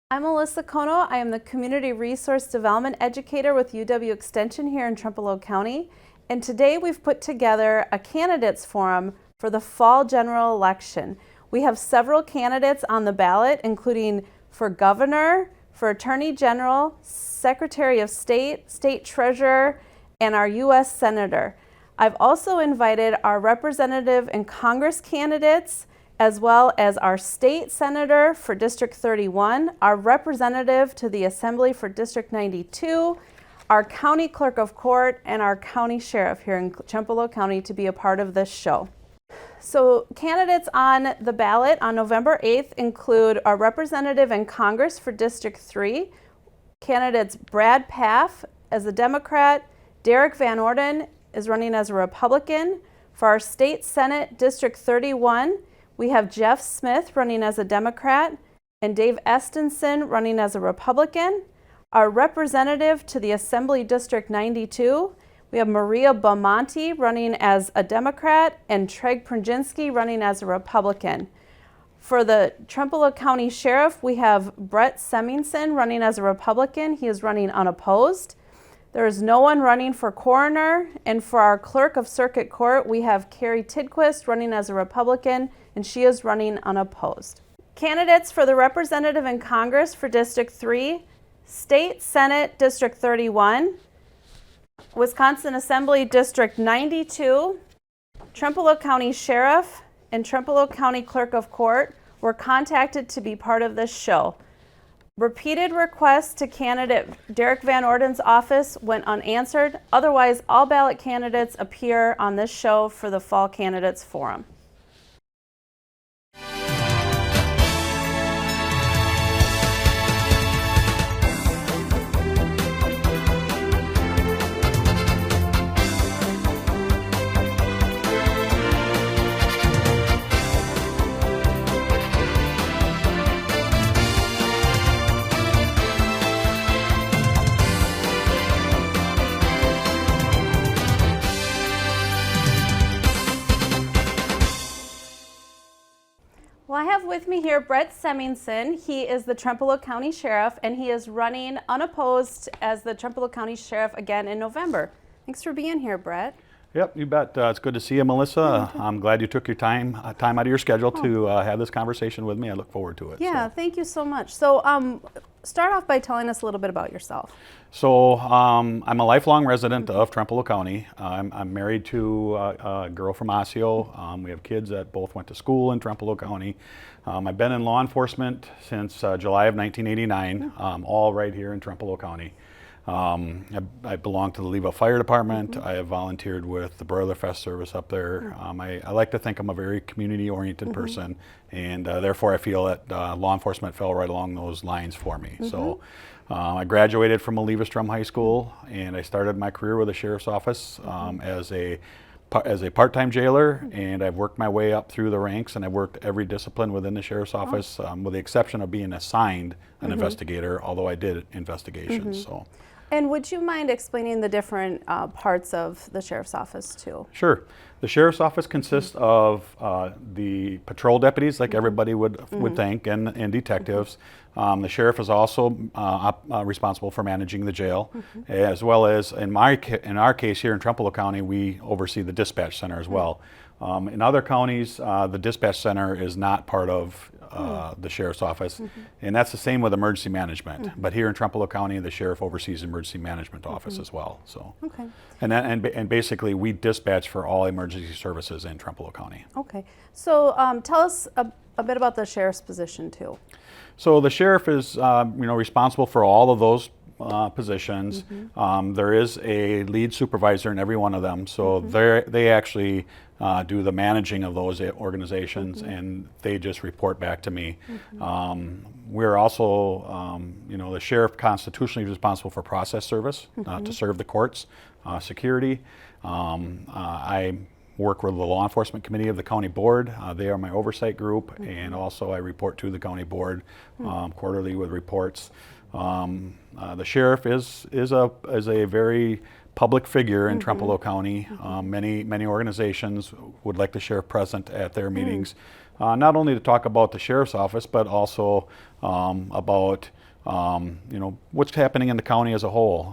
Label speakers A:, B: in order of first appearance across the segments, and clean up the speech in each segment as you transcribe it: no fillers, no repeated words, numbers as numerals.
A: I'm Melissa Kono. I am the Community Resource Development Educator with UW Extension here in Trempealeau County. And today we've put together a candidates forum for the fall general election. We have several candidates on the ballot, including for governor, for attorney general, secretary of state, state treasurer, and our U.S. senator. I've also invited our representative and Congress candidates, as well as our state senator for District 31, our representative to the Assembly for District 92, our county clerk of court, and our county sheriff here in Trempealeau County to be a part of this show. So candidates on the ballot on November 8th include our representative in Congress for District 3, candidates Brad Paff as a Democrat, Derek Van Orden is running as a Republican. For our state Senate District 31, we have Jeff Smith running as a Democrat and Dave Estenson running as a Republican. Our representative to the Assembly District 92, we have Maria Bamante running as a Democrat and Treg Prunjinski running as a Republican. For the Trempealeau County Sheriff, we have Brett Semingson running as a Republican. He is running unopposed. There is no one running for coroner. And for our clerk of circuit court, we have Carrie Tidquis running as a Republican, and she is running unopposed. Candidates for the representative in Congress for District 3, State Senate District 31, Wisconsin Assembly District 92, Trempealeau County Sheriff, and Trempealeau County Clerk of Court were contacted to be part of this show. Repeated requests to candidate Derek Van Orden's office went unanswered. Otherwise, all ballot candidates appear on this show for the Fall Candidates Forum. Well, I have with me here Brett Semingson. He is the Trempealeau County Sheriff, and he is running unopposed as the Trempealeau County Sheriff again in November. Thanks for being here, Brett.
B: Yep, you bet. It's good to see you, Melissa. I'm glad you took your time out of your schedule to have this conversation with me. I look forward to it.
A: Yeah, thank you so much. So start off by telling us a little bit about yourself.
B: So I'm a lifelong resident of Trempealeau County. I'm married to a girl from Osseo. We have kids that both went to school in Trempealeau County. I've been in law enforcement since July of 1989, all right here in Trempealeau County. I belong to the Leva Fire Department. I have volunteered with the Broiler Fest service up there. I like to think I'm a very community-oriented person, and therefore I feel that law enforcement fell right along those lines for me. So I graduated from Levistrom High School, and I started my career with the Sheriff's Office as a part-time jailer, and I've worked my way up through the ranks, and I've worked every discipline within the Sheriff's Office, with the exception of being assigned an investigator, although I did investigations. So.
A: And would you mind explaining the different parts of the Sheriff's Office too?
B: Sure. The Sheriff's Office consists of the patrol deputies, like everybody would think, and detectives. The Sheriff is also responsible for managing the jail, as well as, in our case here in Trempealeau County, we oversee the dispatch center as well. In other counties, the dispatch center is not part of the Sheriff's Office, and that's the same with emergency management. But here in Trempealeau County, the Sheriff oversees emergency management office as well. So, and basically, we dispatch for all emergency services in Trempealeau County. Okay,
A: so tell us a bit about the Sheriff's position too.
B: So the Sheriff is, responsible for all of those positions. There is a lead supervisor in every one of them, so they actually do the managing of those organizations, and they just report back to me. We're also, the Sheriff constitutionally is responsible for process service to serve the courts, security. I work with the law enforcement committee of the county board. They are my oversight group, and also I report to the county board quarterly with reports. The Sheriff is a very public figure in Trempealeau County. Many organizations would like the Sheriff present at their meetings. not only to talk about the sheriff's office, but also about what's happening in the county as a whole.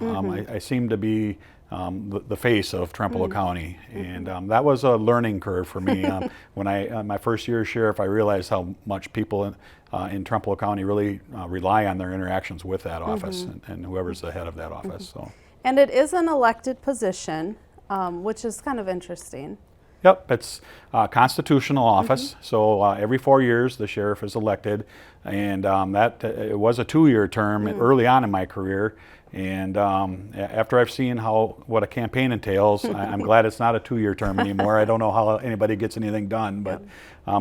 B: I seem to be the face of Trempealeau County, and that was a learning curve for me. When my first year as sheriff, I realized how much people in Trempealeau County really rely on their interactions with that office and whoever's the head of that office. So.
A: And it is an elected position, which is kind of interesting.
B: Yep, it's a constitutional office, so every 4 years the sheriff is elected, and it was a 2-year term early on in my career, and after I've seen what a campaign entails, I'm glad it's not a 2-year term anymore. I don't know how anybody gets anything done, but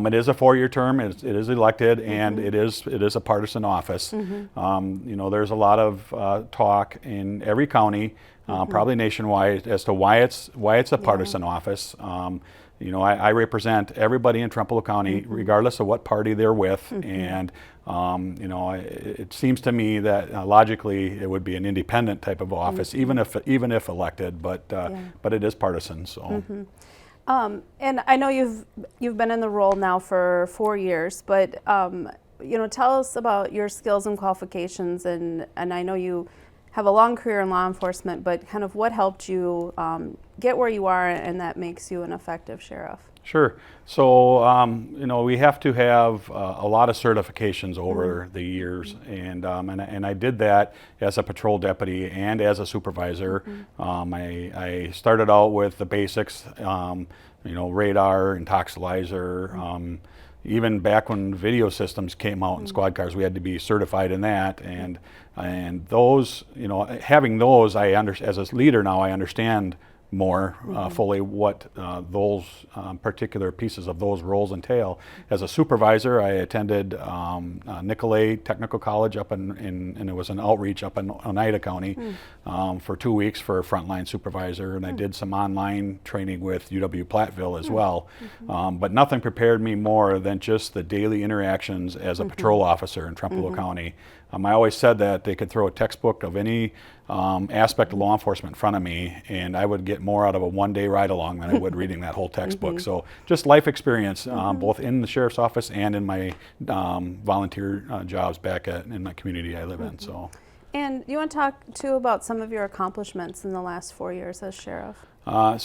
B: it is a 4-year term. It is elected, and it is a partisan office. There's a lot of talk in every county, probably nationwide, as to why it's a partisan office. I represent everybody in Trempealeau County, regardless of what party they're with, and it seems to me that logically it would be an independent type of office, even if elected, but it is partisan. So.
A: And I know you've been in the role now for 4 years, but tell us about your skills and qualifications, and I know you have a long career in law enforcement, but kind of what helped you get where you are, and that makes you an effective sheriff?
B: Sure. So, we have to have a lot of certifications over the years, and I did that as a patrol deputy and as a supervisor. I started out with the basics, radar and toxilizer. Even back when video systems came out in squad cars, we had to be certified in that, and those, having those, as a leader now, I understand more fully what those particular pieces of those roles entail. As a supervisor, I attended Nicolay Technical College up and it was an outreach up in Oneida County for 2 weeks for a frontline supervisor, and I did some online training with UW Platteville as well. But nothing prepared me more than just the daily interactions as a patrol officer in Trempealeau County. I always said that they could throw a textbook of any aspect of law enforcement in front of me, and I would get more out of a one-day ride-along than I would reading that whole textbook. So just life experience, both in the sheriff's office and in my volunteer jobs back in my community I live in. So.
A: And you want to talk too about some of your accomplishments in the last 4 years as sheriff?
B: I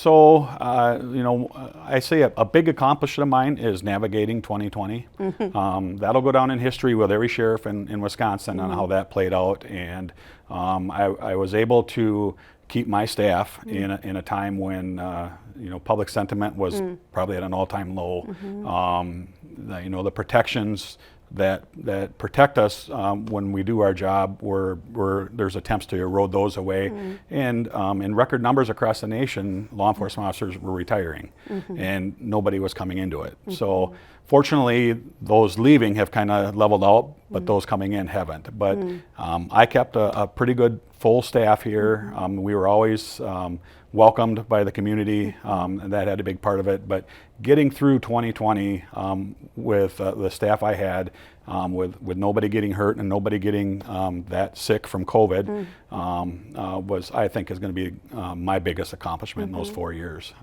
B: say a big accomplishment of mine is navigating 2020. That'll go down in history with every sheriff in Wisconsin on how that played out, and I was able to keep my staff in a time when public sentiment was probably at an all-time low. The protections that protect us when we do our job, there's attempts to erode those away. And in record numbers across the nation, law enforcement officers were retiring, and nobody was coming into it. So fortunately, those leaving have kind of leveled out, but those coming in haven't. But I kept a pretty good full staff here. We were always welcomed by the community, and that had a big part of it. But getting through 2020 with the staff I had, with nobody getting hurt and nobody getting that sick from COVID, I think is going to be my biggest accomplishment in those 4 years.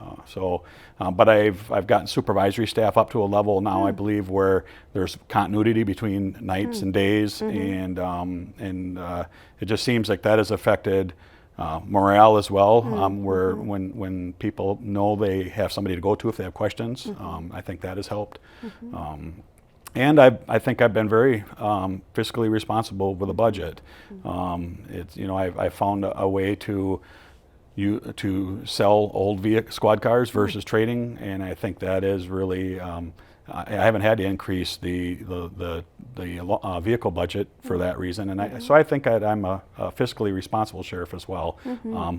B: But I've gotten supervisory staff up to a level now, I believe, where there's continuity between nights and days, and it just seems like that has affected morale as well, where when people know they have somebody to go to if they have questions, I think that has helped. And I think I've been very fiscally responsible with a budget. I found a way to sell old squad cars versus trading, and I think that is really. I haven't had to increase the vehicle budget for that reason, and so I think I'm a fiscally responsible sheriff as well.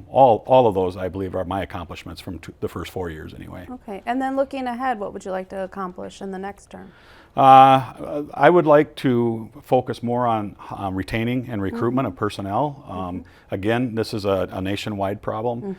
B: All of those, I believe, are my accomplishments from the first 4 years anyway.
A: Okay, and then looking ahead, what would you like to accomplish in the next term?
B: I would like to focus more on retaining and recruitment of personnel. Again, this is a nationwide problem.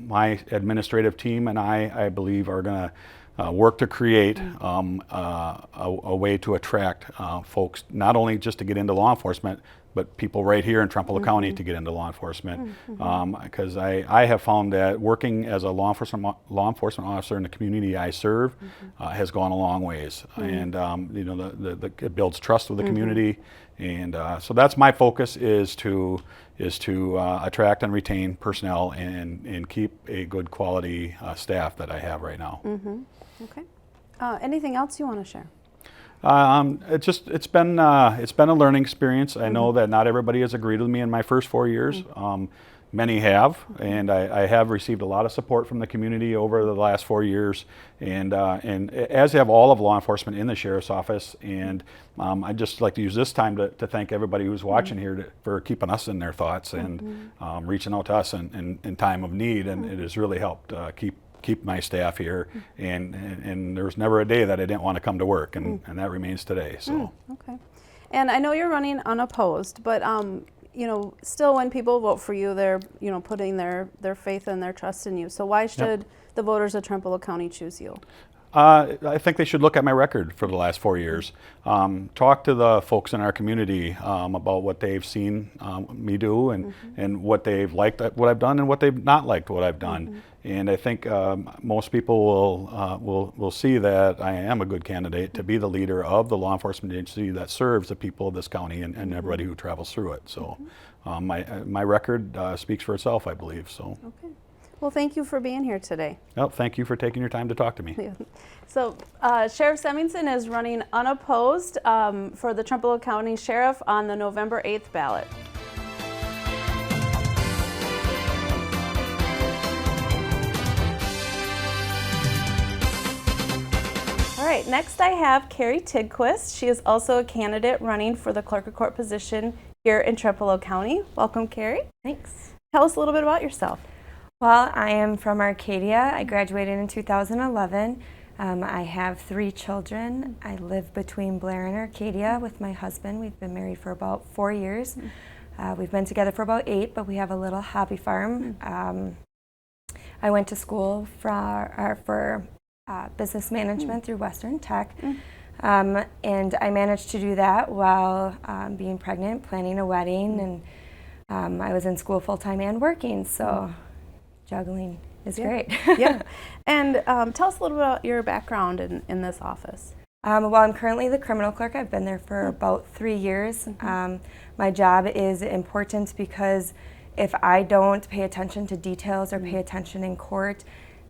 B: My administrative team and I believe, are going to work to create a way to attract folks, not only just to get into law enforcement, but people right here in Trempealeau County to get into law enforcement. Because I have found that working as a law enforcement officer in the community I serve has gone a long ways, and you know, it builds trust with the community, and so that's my focus, is to attract and retain personnel and keep a good quality staff that I have right now.
A: Okay. Anything else you want to share?
B: It's been a learning experience. I know that not everybody has agreed with me in my first 4 years. Many have, and I have received a lot of support from the community over the last 4 years, and as have all of law enforcement in the sheriff's office. And I'd just like to use this time to thank everybody who's watching here for keeping us in their thoughts and reaching out to us in time of need, and it has really helped keep my staff here, and there was never a day that I didn't want to come to work, and that remains today. So
A: okay. And I know you're running unopposed, but you know, still when people vote for you, they're, you know, putting their faith and their trust in you. So why should the voters of Trempealeau County choose you?
B: I think they should look at my record for the last 4 years. Talk to the folks in our community about what they've seen me do, and what they've liked what I've done and what they've not liked what I've done. And I think most people will see that I am a good candidate to be the leader of the law enforcement agency that serves the people of this county and everybody who travels through it. So my record speaks for itself, I believe. So.
A: Okay. Well, thank you for being here today.
B: Well, thank you for taking your time to talk to me.
A: So Sheriff Semmington is running unopposed for the Trempealeau County Sheriff on the November 8th ballot. All right, next I have Carrie Tidquis. She is also a candidate running for the clerk of court position here in Trempealeau County. Welcome, Carrie.
C: Thanks.
A: Tell us a little bit about yourself.
C: Well, I am from Arcadia. I graduated in 2011. I have 3 children. I live between Blair and Arcadia with my husband. We've been married for about 4 years. We've been together for about 8, but we have a little hobby farm. I went to school for business management through Western Tech, and I managed to do that while being pregnant, planning a wedding, and I was in school full-time and working, so juggling is great.
A: Yeah. And tell us a little bit about your background in this office.
C: Well, I'm currently the criminal clerk. I've been there for about 3 years. My job is important because if I don't pay attention to details or pay attention in court,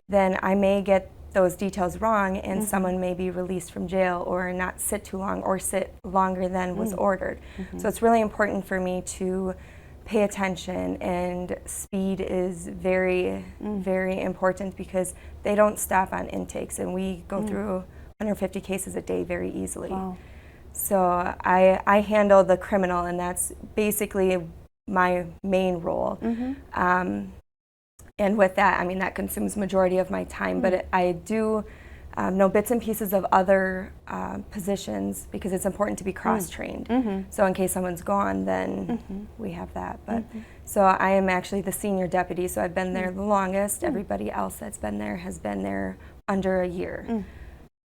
C: then I may get those details wrong, and someone may be released from jail or not sit too long or sit longer than was ordered. So it's really important for me to pay attention, and speed is very, very important because they don't stop on intakes, and we go through 150 cases a day very easily. Wow. So I handle the criminal, and that's basically my main role. And with that, I mean, that consumes majority of my time, but I do know bits and pieces of other positions because it's important to be cross-trained. So in case someone's gone, then we have that. But so I am actually the senior deputy, so I've been there the longest. Everybody else that's been there has been there under a year.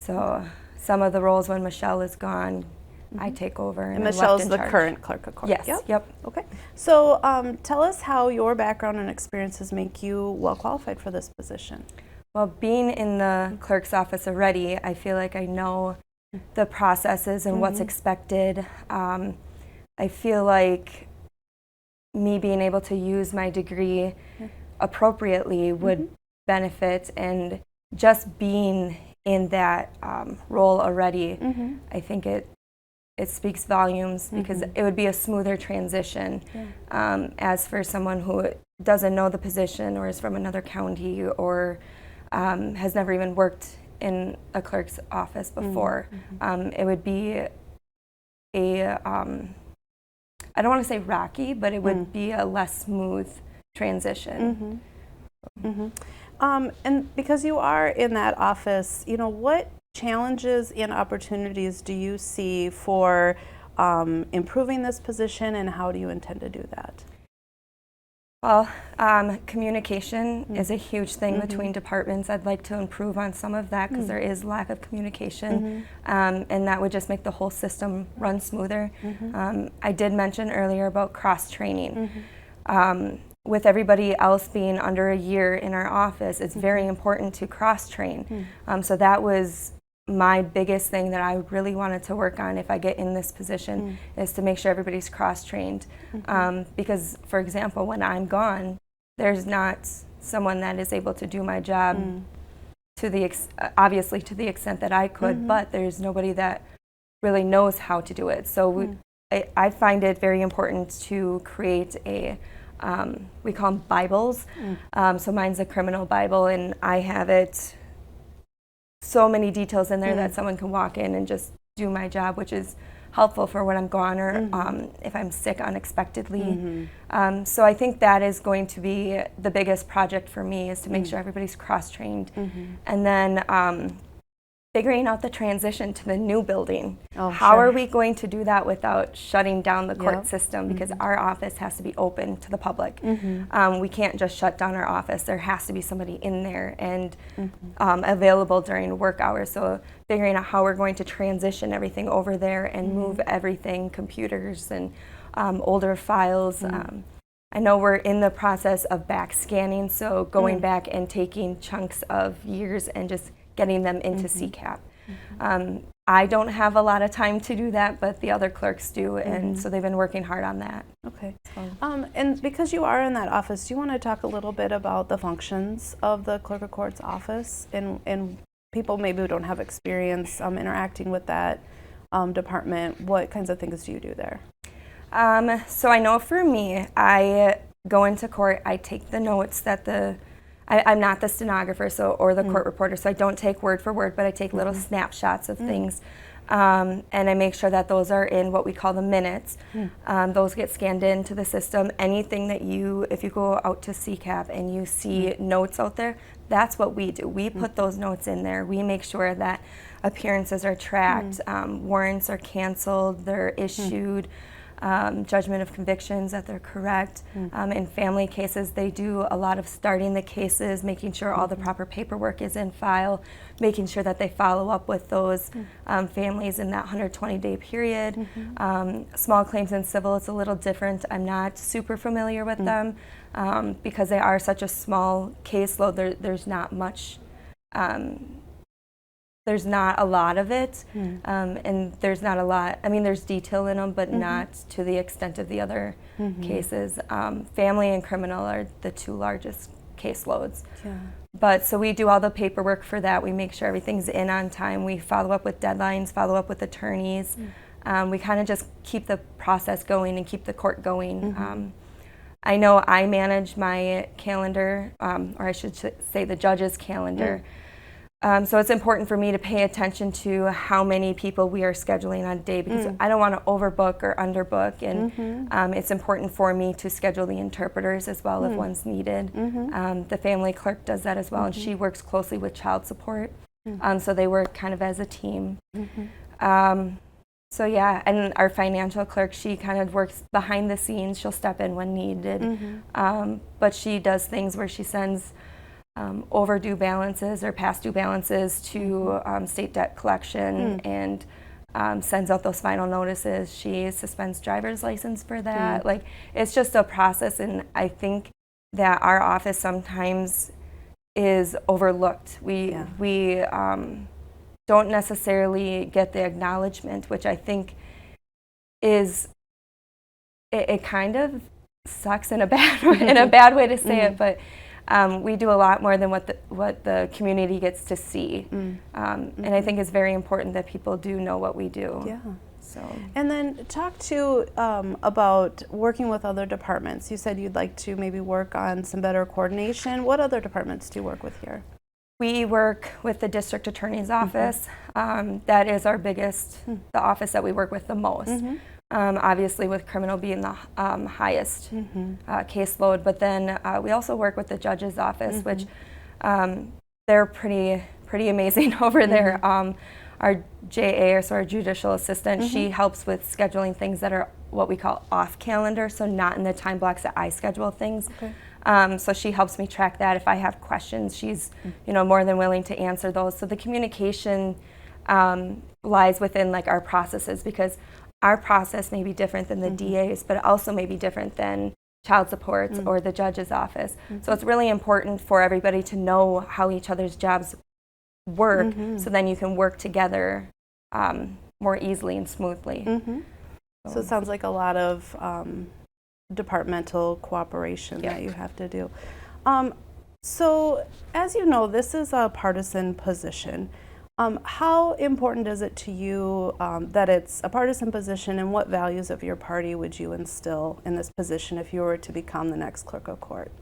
C: So some of the roles when Michelle is gone, I take over.
A: And Michelle's the current clerk of court.
C: Yes. Yep.
A: Okay. So tell us how your background and experiences make you well qualified for this position.
C: Well, being in the clerk's office already, I feel like I know the processes and what's expected. I feel like me being able to use my degree appropriately would benefit, and just being in that role already, I think it speaks volumes because it would be a smoother transition. As for someone who doesn't know the position or is from another county or has never even worked in a clerk's office before, it would be a, I don't want to say rocky, but it would be a less smooth transition.
A: And because you are in that office, you know, what challenges and opportunities do you see for improving this position, and how do you intend to do that?
C: Well, communication is a huge thing between departments. I'd like to improve on some of that because there is lack of communication, and that would just make the whole system run smoother. I did mention earlier about cross-training. With everybody else being under a year in our office, it's very important to cross-train. So that was my biggest thing that I really wanted to work on if I get in this position, is to make sure everybody's cross-trained. Because, for example, when I'm gone, there's not someone that is able to do my job to the obviously to the extent that I could, but there's nobody that really knows how to do it. So I find it very important to create a we call them Bibles. So mine's a criminal Bible, and I have it so many details in there that someone can walk in and just do my job, which is helpful for when I'm gone or if I'm sick unexpectedly. So I think that is going to be the biggest project for me, is to make sure everybody's cross-trained. And then figuring out the transition to the new building. How are we going to do that without shutting down the court system? Because our office has to be open to the public. We can't just shut down our office. There has to be somebody in there and available during work hours. So figuring out how we're going to transition everything over there and move everything, computers and older files. I know we're in the process of back scanning, so going back and taking chunks of years and just getting them into CCAP. I don't have a lot of time to do that, but the other clerks do, and so they've been working hard on that.
A: Okay. And because you are in that office, do you want to talk a little bit about the functions of the Clerk of Court's office and people maybe who don't have experience interacting with that department? What kinds of things do you do there?
C: So I know for me, I go into court, I take the notes that I'm not the stenographer or the court reporter, so I don't take word for word, but I take little snapshots of things. And I make sure that those are in what we call the minutes. Those get scanned into the system. Anything that if you go out to CCAP and you see notes out there, that's what we do. We put those notes in there. We make sure that appearances are tracked, warrants are canceled, they're issued, judgment of convictions, that they're correct. In family cases, they do a lot of starting the cases, making sure all the proper paperwork is in file, making sure that they follow up with those families in that 120-day period. Small claims and civil, it's a little different. I'm not super familiar with them because they are such a small caseload. There's not much. There's not a lot of it, and there's not a lot. I mean, there's detail in them, but not to the extent of the other cases. Family and criminal are the two largest caseloads. But so we do all the paperwork for that. We make sure everything's in on time. We follow up with deadlines, follow up with attorneys. We kind of just keep the process going and keep the court going. I know I manage my calendar, or I should say the judge's calendar. So it's important for me to pay attention to how many people we are scheduling on a day, because I don't want to overbook or underbook, and it's important for me to schedule the interpreters as well if one's needed. The family clerk does that as well, and she works closely with child support, so they work kind of as a team. So yeah, and our financial clerk, she kind of works behind the scenes. She'll step in when needed, but she does things where she sends overdue balances or past due balances to state debt collection and sends out those final notices. She suspends driver's license for that. Like, it's just a process, and I think that our office sometimes is overlooked. We don't necessarily get the acknowledgement, which I think is it kind of sucks in a bad way to say it, but we do a lot more than what the community gets to see, and I think it's very important that people do know what we do.
A: Yeah.
C: So.
A: And then talk to about working with other departments. You said you'd like to maybe work on some better coordination. What other departments do you work with here?
C: We work with the district attorney's office. That is our biggest, the office that we work with the most. Obviously with criminal being the highest caseload, but then we also work with the judge's office, which they're pretty amazing over there. our JA, or so our judicial assistant, she helps with scheduling things that are what we call off calendar, so not in the time blocks that I schedule things.
A: Okay.
C: So she helps me track that. If I have questions, she's more than willing to answer those. So the communication lies within like our processes, because our process may be different than the DA's, but it also may be different than child supports or the judge's office. So it's really important for everybody to know how each other's jobs work, so then you can work together more easily and smoothly.
A: So it sounds like a lot of departmental cooperation that you have to do. So as you know, this is a partisan position. How important is it to you that it's a partisan position, and what values of your party would you instill in this position if you were to become the next clerk of court?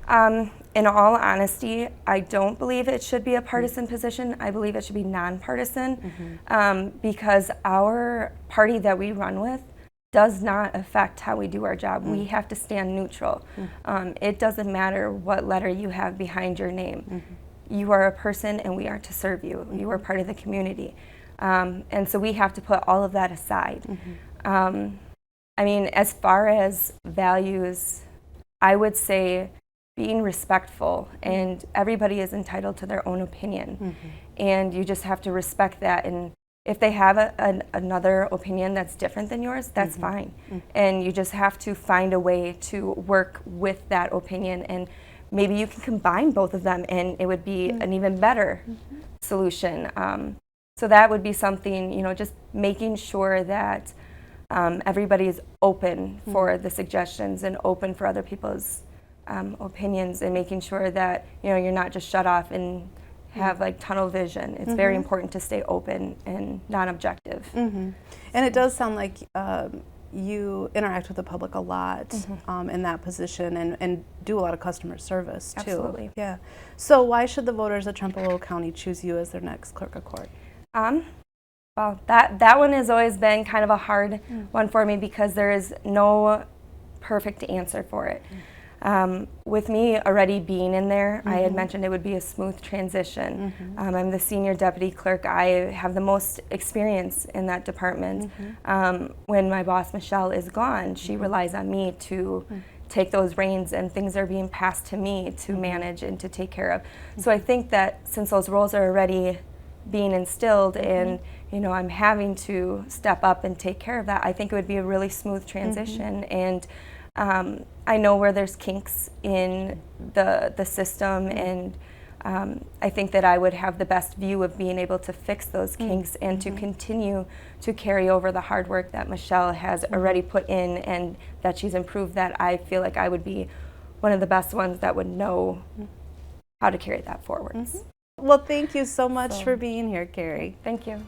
C: In all honesty, I don't believe it should be a partisan position. I believe it should be nonpartisan, because our party that we run with does not affect how we do our job. We have to stand neutral. It doesn't matter what letter you have behind your name. You are a person and we are to serve you. You are part of the community. And so we have to put all of that aside. I mean, as far as values, I would say being respectful, and everybody is entitled to their own opinion. And you just have to respect that. And if they have another opinion that's different than yours, that's fine. And you just have to find a way to work with that opinion, and maybe you can combine both of them and it would be an even better solution. So that would be something, just making sure that everybody is open for the suggestions and open for other people's opinions, and making sure that, you're not just shut off and have like tunnel vision. It's very important to stay open and non-objective.
A: And it does sound like you interact with the public a lot in that position, and do a lot of customer service too.
C: Absolutely.
A: Yeah. So why should the voters of Trempealeau County choose you as their next clerk of court?
C: Well, that one has always been kind of a hard one for me, because there is no perfect answer for it. With me already being in there, I had mentioned it would be a smooth transition. I'm the senior deputy clerk. I have the most experience in that department. When my boss, Michelle, is gone, she relies on me to take those reins, and things are being passed to me to manage and to take care of. So I think that since those roles are already being instilled, and I'm having to step up and take care of that, I think it would be a really smooth transition. And I know where there's kinks in the system, and I think that I would have the best view of being able to fix those kinks and to continue to carry over the hard work that Michelle has already put in, and that she's improved. That I feel like I would be one of the best ones that would know how to carry that forward.
A: Well, thank you so much for being here, Carrie.
C: Thank you.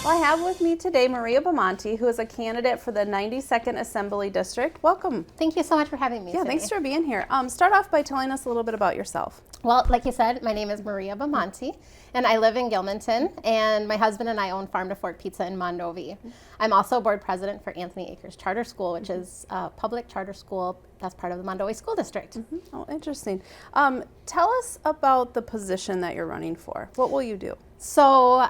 A: Well, I have with me today Maria Bamante, who is a candidate for the 92nd Assembly District. Welcome.
D: Thank you so much for having me.
A: Yeah,
D: today.
A: thanks for being here. Start off by telling us a little bit about yourself.
D: Well, like you said, my name is Maria Bamante, and I live in Gilmanton, and my husband and I own Farm to Fork Pizza in Mondovi. I'm also board president for Anthony Acres Charter School, which is a public charter school that's part of the Mondovi School District.
A: Oh, interesting. Tell us about the position that you're running for. What will you do?
D: So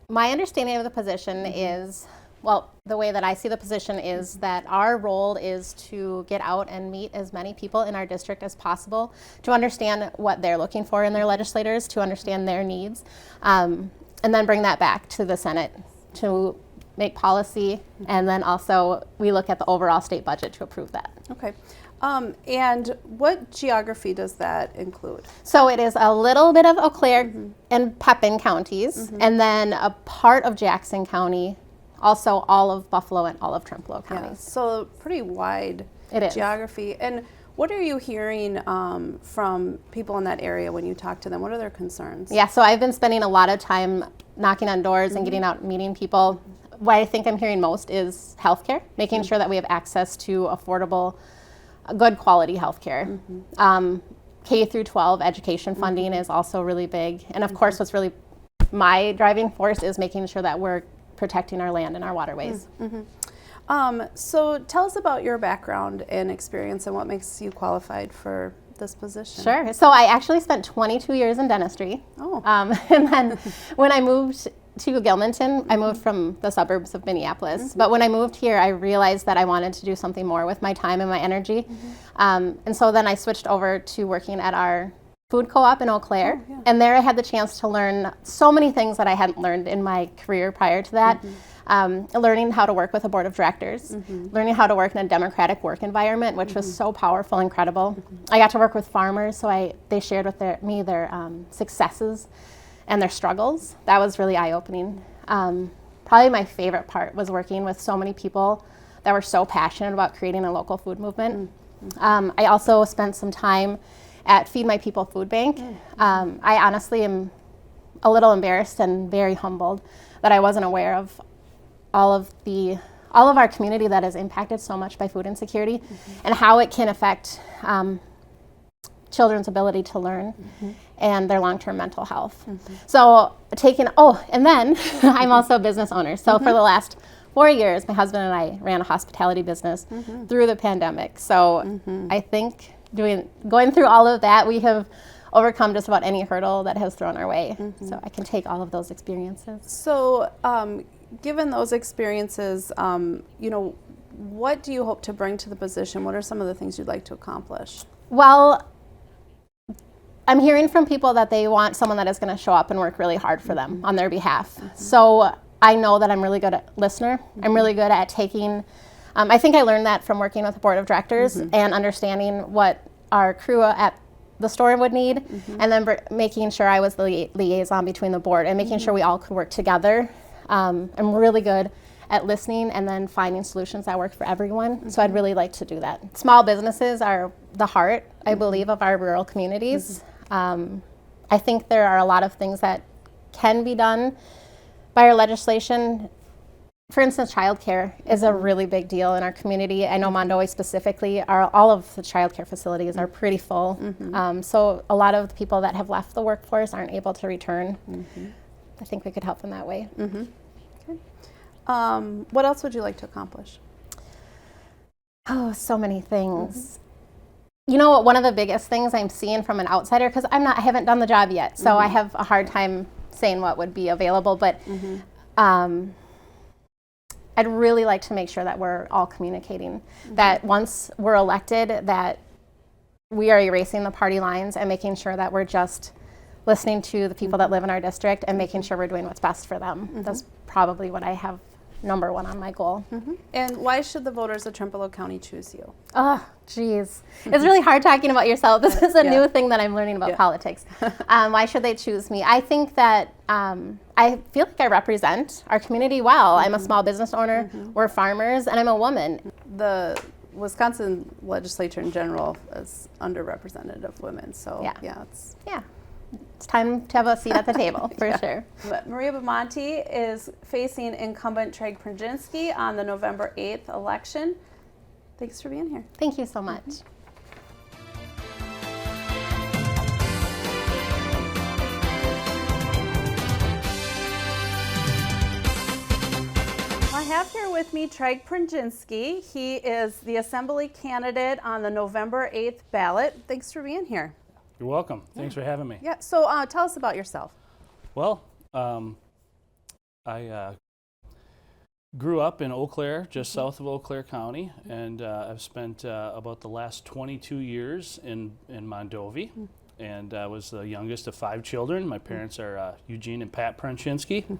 D: my understanding of the position is, well, the way that I see the position is that our role is to get out and meet as many people in our district as possible, to understand what they're looking for in their legislators, to understand their needs, and then bring that back to the Senate to make policy, and then also we look at the overall state budget to approve that.
A: Okay. And what geography does that include?
D: So it is a little bit of Eau Claire and Pepin counties, and then a part of Jackson County, also all of Buffalo and all of Trempealeau counties.
A: Yeah, so pretty wide geography. And what are you hearing from people in that area when you talk to them? What are their concerns?
D: Yeah, so I've been spending a lot of time knocking on doors and getting out and meeting people. What I think I'm hearing most is healthcare, making sure that we have access to affordable, good quality healthcare. K through 12 education funding is also really big. And of course, what's really my driving force is making sure that we're protecting our land and our waterways.
A: So tell us about your background and experience and what makes you qualified for this position.
D: Sure. So I actually spent 22 years in dentistry.
A: Oh.
D: And then when I moved to Gilmanton, I moved from the suburbs of Minneapolis. But when I moved here, I realized that I wanted to do something more with my time and my energy. And so then I switched over to working at our food co-op in Eau Claire. And there I had the chance to learn so many things that I hadn't learned in my career prior to that. Learning how to work with a board of directors, learning how to work in a democratic work environment, which was so powerful, incredible. I got to work with farmers, so they shared with me their successes and their struggles. That was really eye-opening. Probably my favorite part was working with so many people that were so passionate about creating a local food movement. I also spent some time at Feed My People Food Bank. I honestly am a little embarrassed and very humbled that I wasn't aware of all of our community that is impacted so much by food insecurity and how it can affect children's ability to learn and their long-term mental health. So and then I'm also a business owner. So for the last 4 years, my husband and I ran a hospitality business through the pandemic. So I think going through all of that, we have overcome just about any hurdle that has thrown our way. So I can take all of those experiences.
A: So given those experiences, what do you hope to bring to the position? What are some of the things you'd like to accomplish?
D: Well, I'm hearing from people that they want someone that is going to show up and work really hard for them on their behalf. So I know that I'm really good at listener. I'm really good at taking, I think I learned that from working with the board of directors and understanding what our crew at the store would need, and then making sure I was the liaison between the board and making sure we all could work together. I'm really good at listening and then finding solutions that work for everyone. So I'd really like to do that. Small businesses are the heart, I believe, of our rural communities. I think there are a lot of things that can be done by our legislation. For instance, childcare is a really big deal in our community. I know Mondovi specifically, all of the childcare facilities are pretty full. So a lot of the people that have left the workforce aren't able to return. I think we could help in that way.
A: Okay. What else would you like to accomplish?
D: Oh, so many things. You know, one of the biggest things I'm seeing from an outsider, because I haven't done the job yet, so I have a hard time saying what would be available, but I'd really like to make sure that we're all communicating, that once we're elected, that we are erasing the party lines and making sure that we're just listening to the people that live in our district and making sure we're doing what's best for them. That's probably what I have number one on my goal.
A: And why should the voters of Trempealeau County choose you?
D: Oh, geez. It's really hard talking about yourself. This is a new thing that I'm learning about politics. Why should they choose me? I think that I feel like I represent our community well. I'm a small business owner, we're farmers, and I'm a woman.
A: The Wisconsin legislature in general is underrepresented of women, so
D: it's time to have a seat at the table, for sure.
A: But Maria Bamante is facing incumbent Craig Prajinski on the November 8th election. Thanks for being here.
D: Thank you so much.
A: I have here with me Craig Prajinski. He is the Assembly candidate on the November 8th ballot. Thanks for being here.
E: You're welcome. Thanks for having me.
A: Yeah, so tell us about yourself.
E: Well, I grew up in Eau Claire, just south of Eau Claire County, and I've spent about the last 22 years in Mondovi, and I was the youngest of 5 children. My parents are Eugene and Pat Prajinski.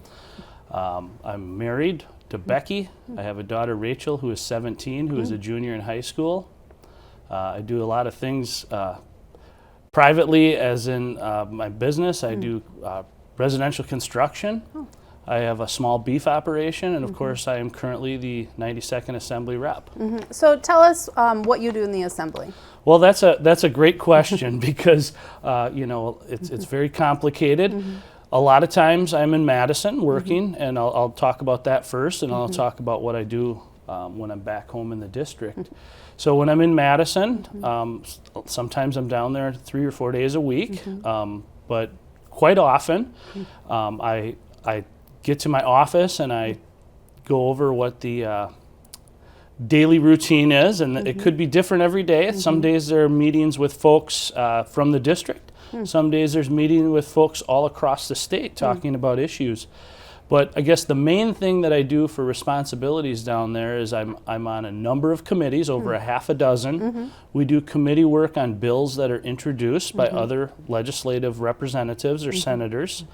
E: I'm married to Becky. I have a daughter, Rachel, who is 17, who is a junior in high school. I do a lot of things privately, as in my business. I do residential construction. I have a small beef operation, and of course I am currently the 92nd Assembly rep.
A: So tell us what you do in the Assembly.
E: Well, that's a great question because it's very complicated. A lot of times I'm in Madison working, and I'll talk about that first, and I'll talk about what I do when I'm back home in the district. So when I'm in Madison, sometimes I'm down there 3 or 4 days a week, but quite often I get to my office and I go over what the daily routine is, and it could be different every day. Some days there are meetings with folks from the district. Some days there's meeting with folks all across the state talking about issues. But I guess the main thing that I do for responsibilities down there is I'm on a number of committees, over a half a dozen. We do committee work on bills that are introduced by other legislative representatives or senators,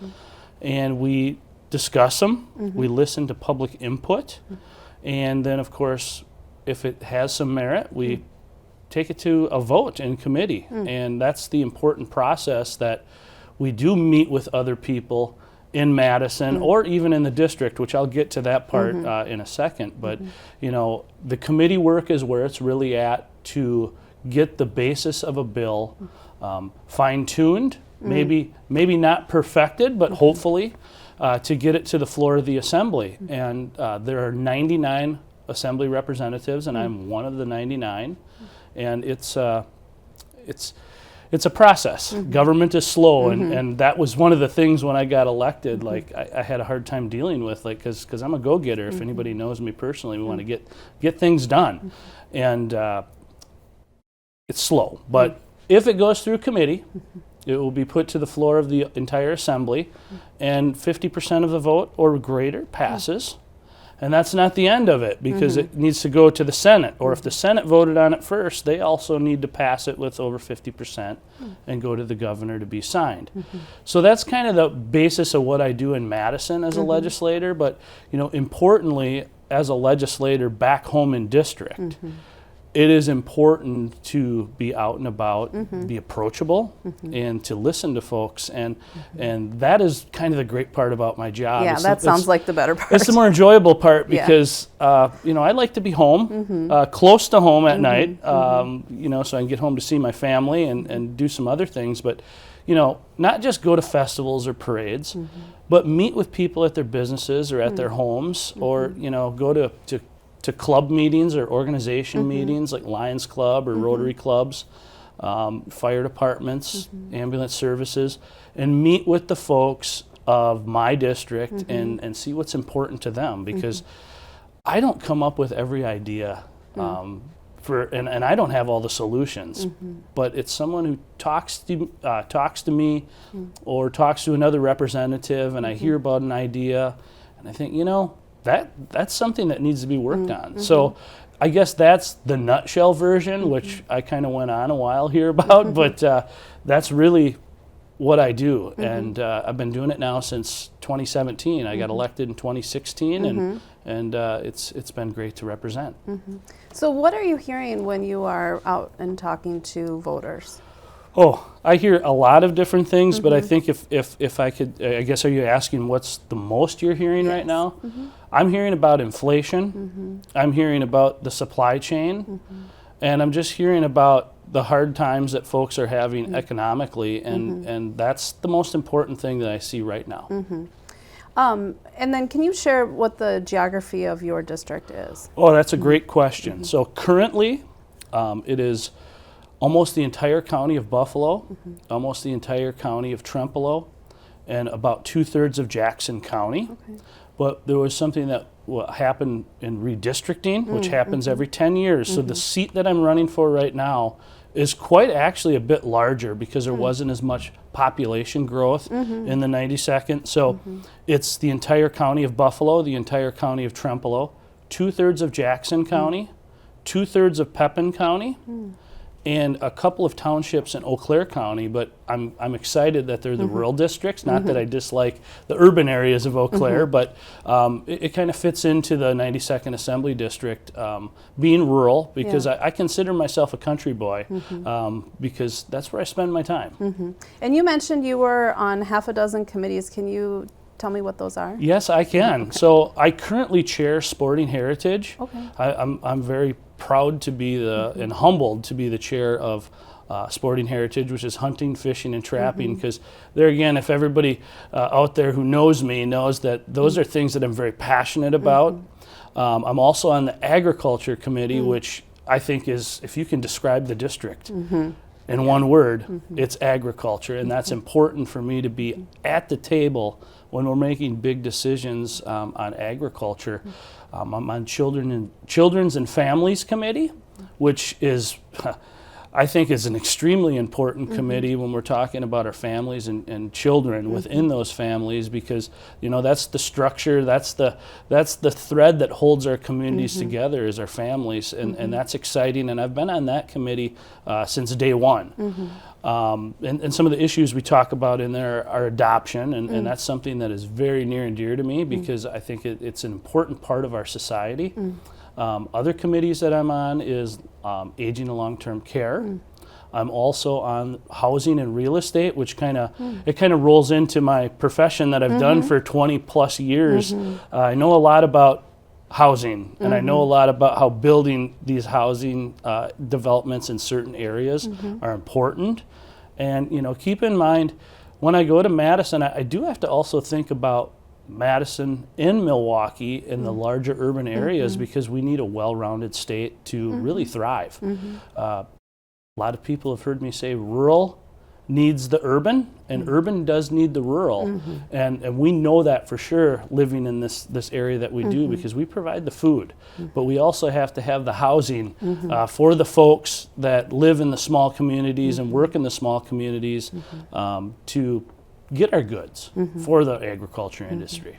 E: and we discuss them. We listen to public input, and then of course, if it has some merit, we take it to a vote in committee. And that's the important process, that we do meet with other people in Madison or even in the district, which I'll get to that part in a second. But you know, the committee work is where it's really at to get the basis of a bill fine-tuned, maybe not perfected, but hopefully to get it to the floor of the assembly. And there are 99 assembly representatives, and I'm one of the 99. And it's a process. Government is slow, and that was one of the things when I got elected. Like I had a hard time dealing with, like, because I'm a go-getter. If anybody knows me personally, we want to get things done, and it's slow. But if it goes through committee, it will be put to the floor of the entire assembly, and 50% of the vote or greater passes. And that's not the end of it, because it needs to go to the Senate. Or if the Senate voted on it first, they also need to pass it with over 50% and go to the governor to be signed. So that's kind of the basis of what I do in Madison as a legislator. But you know, importantly, as a legislator back home in district, it is important to be out and about, be approachable, and to listen to folks, and that is kind of the great part about my job.
A: Yeah, that sounds like the better part.
E: It's the more enjoyable part, because you know, I like to be home, close to home at night, you know, so I can get home to see my family and do some other things. But you know, not just go to festivals or parades, but meet with people at their businesses or at their homes, or you know, go to club meetings or organization meetings like Lions Club or Rotary Clubs, fire departments, ambulance services, and meet with the folks of my district and see what's important to them, because I don't come up with every idea and I don't have all the solutions, but it's someone who talks to me or talks to another representative, and I hear about an idea and I think, you know, that's something that needs to be worked on. So I guess that's the nutshell version, which I kind of went on a while here about, but that's really what I do. And I've been doing it now since 2017. I got elected in 2016, and it's been great to represent.
A: So what are you hearing when you are out and talking to voters?
E: Oh, I hear a lot of different things, but I think if I could, I guess, are you asking what's the most you're hearing right now? I'm hearing about inflation. I'm hearing about the supply chain, and I'm just hearing about the hard times that folks are having economically, and that's the most important thing that I see right now.
A: And then can you share what the geography of your district is?
E: Oh, that's a great question. So currently, it is almost the entire county of Buffalo, almost the entire county of Trempealeau, and about 2/3 of Jackson County. But there was something that happened in redistricting, which happens every 10 years. So the seat that I'm running for right now is quite actually a bit larger, because there wasn't as much population growth in the 92nd. So it's the entire county of Buffalo, the entire county of Trempealeau, 2/3 of Jackson County, 2/3 of Pepin County, and a couple of townships in Eau Claire County. But I'm excited that they're the rural districts. Not that I dislike the urban areas of Eau Claire, but it kind of fits into the 92nd Assembly District, being rural, because I consider myself a country boy, because that's where I spend my time.
A: And you mentioned you were on half a dozen committees. Can you tell me what those are?
E: Yes, I can. So I currently chair Sporting Heritage. I'm very proud to be and humbled to be the chair of Sporting Heritage, which is hunting, fishing, and trapping, because there again, if everybody out there who knows me knows that those are things that I'm very passionate about. I'm also on the Agriculture Committee, which I think is, if you can describe the district, in one word, it's agriculture, and that's important for me to be at the table when we're making big decisions on agriculture. I'm on Children's and Families Committee, which is, I think, is an extremely important committee when we're talking about our families and children within those families, because that's the structure, that's the thread that holds our communities together, is our families, and that's exciting. And I've been on that committee since day one. And some of the issues we talk about in there are adoption, and that's something that is very near and dear to me, because I think it's an important part of our society. Other committees that I'm on is aging and long-term care. I'm also on housing and real estate, which kind of rolls into my profession that I've done for 20 plus years. I know a lot about housing, and I know a lot about how building these housing developments in certain areas are important. And keep in mind, when I go to Madison, I do have to also think about Madison and Milwaukee in the larger urban areas, because we need a well-rounded state to really thrive. A lot of people have heard me say rural needs the urban, and urban does need the rural. And we know that for sure, living in this area that we do, because we provide the food, but we also have to have the housing for the folks that live in the small communities and work in the small communities to get our goods for the agriculture industry.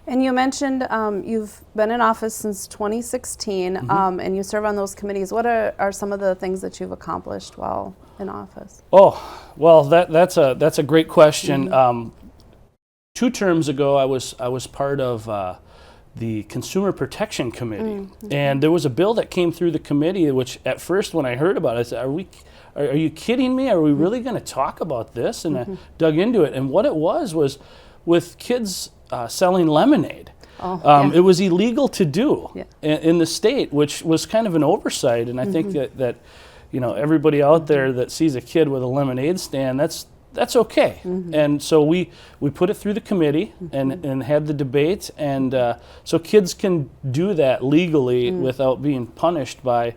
A: And you mentioned you've been in office since 2016, and you serve on those committees. What are some of the things that you've accomplished while in office?
E: Oh, well, that's a great question. 2 terms ago, I was part of the Consumer Protection Committee, and there was a bill that came through the committee, which at first when I heard about it, I said, are you kidding me? Are we really going to talk about this? And I dug into it, and what it was with kids selling lemonade. It was illegal to do in the state, which was kind of an oversight. And I think that everybody out there that sees a kid with a lemonade stand, that's okay. And so we put it through the committee and had the debate, and so kids can do that legally without being punished by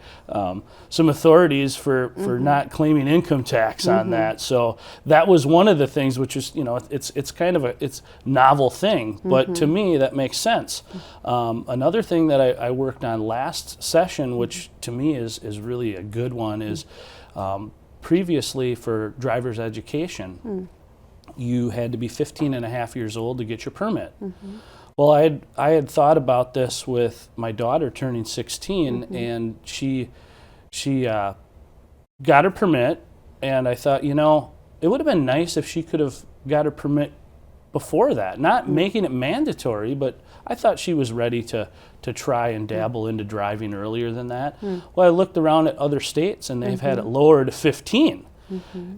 E: some authorities for not claiming income tax on that. So that was one of the things, which is it's kind of it's novel thing, but to me that makes sense. Another thing that I worked on last session, which to me is really a good one, is previously for driver's education, you had to be 15 and a half years old to get your permit. Well, I had thought about this with my daughter turning 16, and she got her permit, and I thought, it would have been nice if she could have got her permit before that, not making it mandatory, but I thought she was ready to try and dabble into driving earlier than that. Well, I looked around at other states, and they've had it lowered to 15.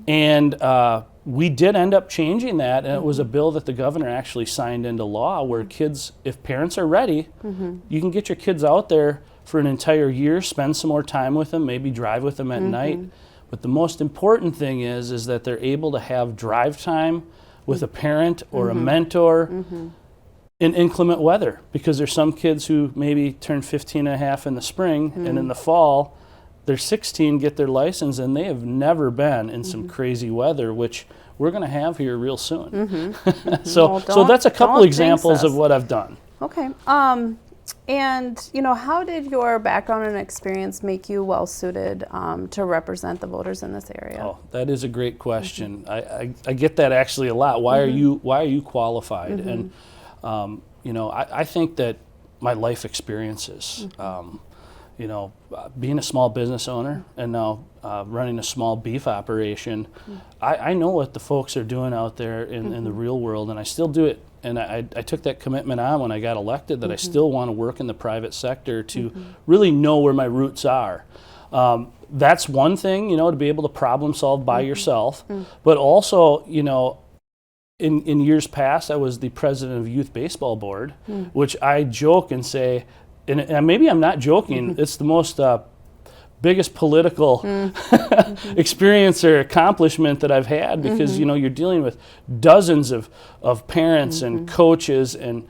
E: And we did end up changing that, and it was a bill that the governor actually signed into law, where kids, if parents are ready, you can get your kids out there for an entire year, spend some more time with them, maybe drive with them at night. But the most important thing is that they're able to have drive time with a parent or a mentor in inclement weather, because there's some kids who maybe turn 15 and a half in the spring, and in the fall they're 16, get their license, and they have never been in some crazy weather, which we're going to have here real soon. So that's a couple examples of what I've done.
A: Okay. And how did your background and experience make you well suited to represent the voters in this area?
E: Oh, that is a great question. I get that actually a lot. Why are you qualified? And I think that my life experiences, being a small business owner and now running a small beef operation, I know what the folks are doing out there in the real world, and I still do it. And I took that commitment on when I got elected, that I still want to work in the private sector to really know where my roots are. That's one thing, to be able to problem solve by yourself. But also, in years past, I was the president of Youth Baseball Board, which I joke and say, and maybe I'm not joking, it's the most biggest political experience or accomplishment that I've had, because you know, you're dealing with dozens of parents and coaches and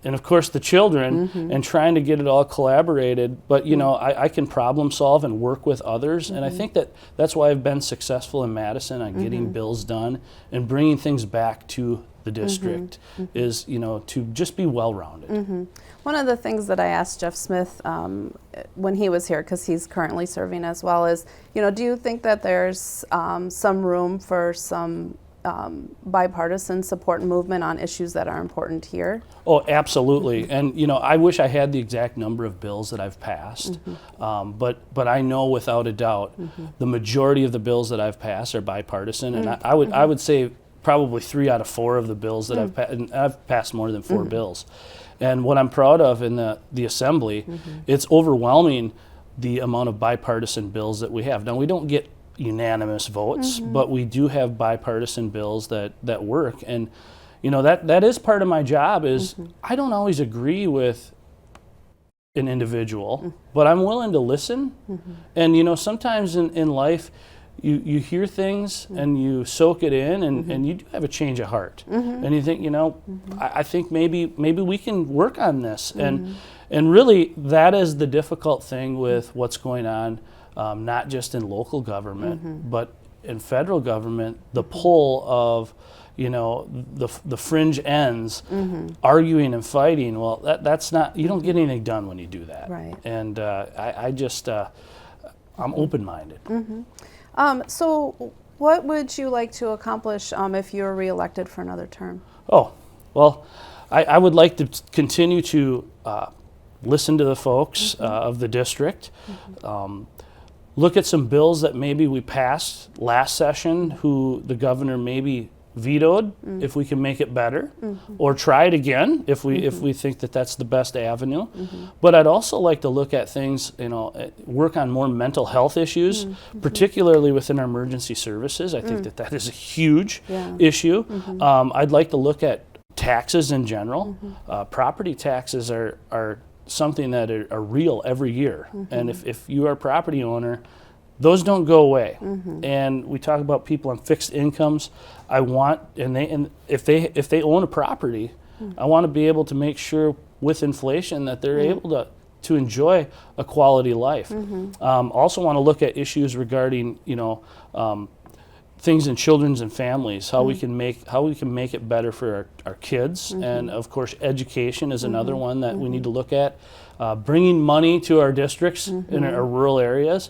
E: of course the children, and trying to get it all collaborated. But you know, I can problem solve and work with others, and I think that's why I've been successful in Madison on getting bills done and bringing things back to the district, is, you know, to just be well-rounded.
A: One of the things that I asked Jeff Smith when he was here, because he's currently serving as well, is, you know, do you think that there's some room for some bipartisan support and movement on issues that are important here?
E: Oh, absolutely. And you know, I wish I had the exact number of bills that I've passed, but I know without a doubt the majority of the bills that I've passed are bipartisan, and I would say probably 3 out of 4 of the bills that I've passed, and I've passed more than 4 bills. And what I'm proud of in the Assembly, it's overwhelming the amount of bipartisan bills that we have. Now, we don't get unanimous votes, but we do have bipartisan bills that work. And you know, that is part of my job, is I don't always agree with an individual, but I'm willing to listen. And you know, sometimes in life, you hear things and you soak it in, and you do have a change of heart, and you think, you know, I think maybe we can work on this, and really that is the difficult thing with what's going on, not just in local government, but in federal government. The pull of, you know, the fringe ends arguing and fighting. Well, that's not, you don't get anything done when you do that.
A: Right.
E: And I'm open-minded.
A: So what would you like to accomplish if you were reelected for another term?
E: Oh, well, I would like to continue to listen to the folks of the district, look at some bills that maybe we passed last session who the governor maybe vetoed, if we can make it better, or try it again if we think that that's the best avenue. But I'd also like to look at things, you know, work on more mental health issues, particularly within our emergency services. I think that is a huge issue. I'd like to look at taxes in general. Property taxes are something that are real every year, and if you are a property owner, those don't go away. And we talk about people on fixed incomes. I want, and if they own a property, I want to be able to make sure with inflation that they're able to enjoy a quality life. Also want to look at issues regarding, you know, things in children's and families, how we can make it better for our kids, and of course education is another one that we need to look at. Bringing money to our districts in our rural areas.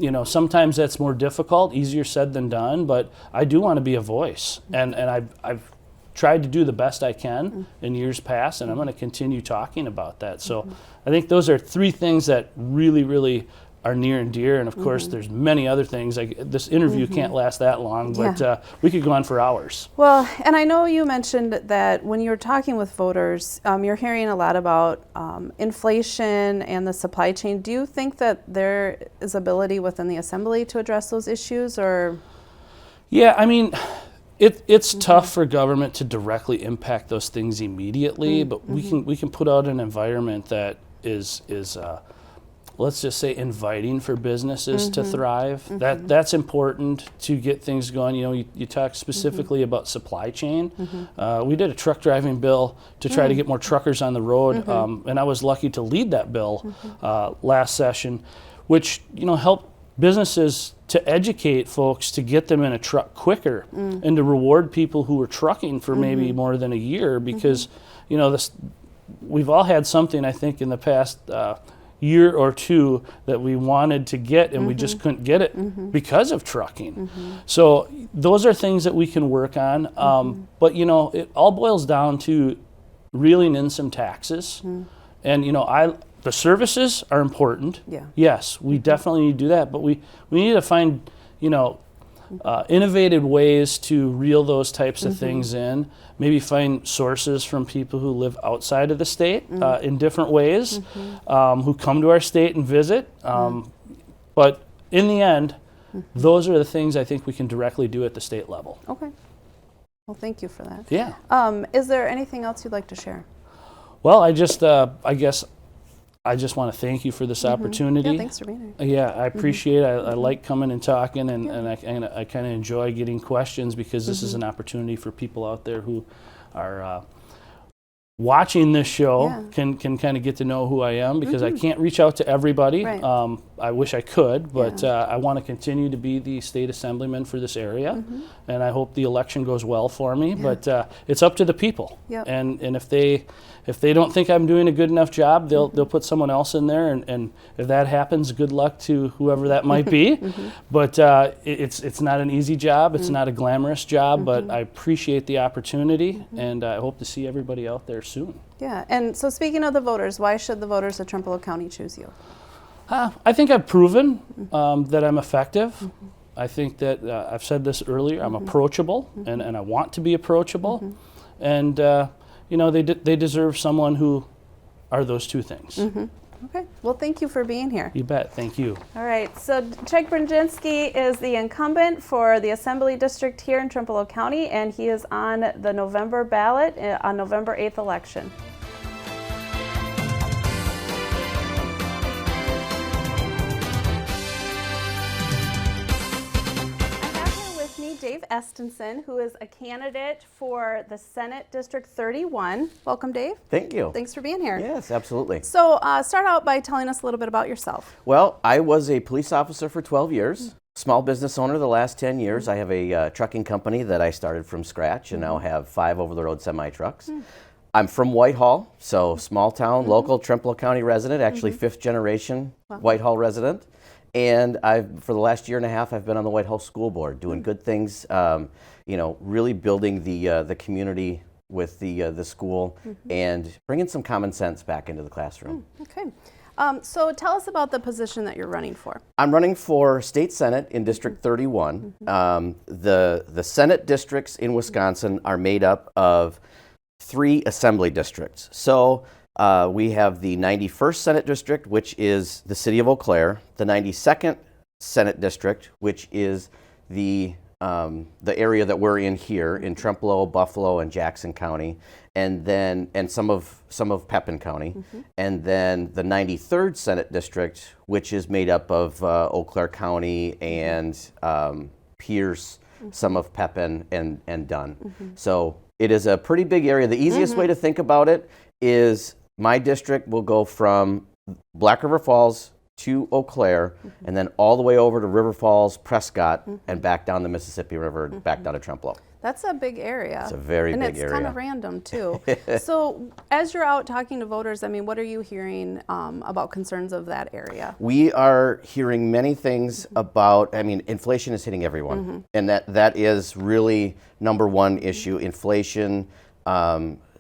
E: You know, sometimes that's more difficult, easier said than done, but I do want to be a voice, and I've tried to do the best I can in years past, and I'm going to continue talking about that. So I think those are 3 things that really are near and dear, and of course there's many other things. Like this interview can't last that long, but we could go on for hours.
A: Well, and I know you mentioned that when you were talking with voters, you're hearing a lot about inflation and the supply chain. Do you think that there is ability within the Assembly to address those issues, or?
E: Yeah, I mean, it's tough for government to directly impact those things immediately, but we can put out an environment that is let's just say inviting for businesses to thrive. That's important to get things going. You know, you talk specifically about supply chain. We did a truck driving bill to try to get more truckers on the road, and I was lucky to lead that bill last session, which, you know, helped businesses to educate folks to get them in a truck quicker, and to reward people who were trucking for maybe more than a year, because you know, we've all had something, I think, in the past year or 2 that we wanted to get, and we just couldn't get it because of trucking. So those are things that we can work on. But you know, it all boils down to reeling in some taxes. And you know, the services are important. Yes, we definitely need to do that, but we need to find, you know, innovative ways to reel those types of things in. Maybe find sources from people who live outside of the state in different ways, who come to our state and visit. But in the end, those are the things I think we can directly do at the state level.
A: Okay. Well, thank you for that.
E: Yeah.
A: Is there anything else you'd like to share?
E: Well, I just, I guess I just want to thank you for this opportunity.
A: Yeah, thanks for being here.
E: Yeah, I appreciate it. I like coming and talking, and I kind of enjoy getting questions, because this is an opportunity for people out there who are watching this show can kind of get to know who I am, because I can't reach out to everybody.
A: Right.
E: I wish I could, but I want to continue to be the state assemblyman for this area, and I hope the election goes well for me. But it's up to the people, and if they don't think I'm doing a good enough job, they'll put someone else in there, and if that happens, good luck to whoever that might be. But it's not an easy job. It's not a glamorous job, but I appreciate the opportunity, and I hope to see everybody out there soon.
A: Yeah, and so speaking of the voters, why should the voters of Trempealeau County choose you?
E: I think I've proven that I'm effective. I think that I've said this earlier. I'm approachable, and I want to be approachable, and they deserve someone who are those two things.
A: Okay, well, thank you for being here.
E: You bet. Thank you.
A: All right, so Chuck Brzezinski is the incumbent for the Assembly District here in Trempealeau County, and he is on the November ballot on November 8th election. Dave Estenson, who is a candidate for the Senate District 31. Welcome, Dave.
F: Thank you.
A: Thanks for being here.
F: Yes, absolutely.
A: So start out by telling us a little bit about yourself.
F: Well, I was a police officer for 12 years, small business owner the last 10 years. I have a trucking company that I started from scratch and now have 5 over-the-road semi-trucks. I'm from Whitehall, so small town, local Trempealeau County resident, actually 5th generation Whitehall resident. And for the last year and a half, I've been on the Whitehall School Board, doing good things, really building the community with the school and bringing some common sense back into the classroom.
A: Okay. So tell us about the position that you're running for.
F: I'm running for State Senate in District 31. The Senate districts in Wisconsin are made up of 3 assembly districts. So we have the 91st Senate District, which is the city of Eau Claire, the 92nd Senate District, which is the area that we're in here in Trempealeau, Buffalo, and Jackson County, and some of Pepin County, and then the 93rd Senate District, which is made up of Eau Claire County and Pierce, some of Pepin, and Dunn. So it is a pretty big area. The easiest way to think about it is my district will go from Black River Falls to Eau Claire, and then all the way over to River Falls, Prescott, and back down the Mississippi River, back down to Trempealeau.
A: That's a big area.
F: It's a very big area.
A: And it's kind of random, too. So as you're out talking to voters, I mean, what are you hearing about concerns of that area?
F: We are hearing many things about, inflation is hitting everyone. And that is really number one issue. Inflation,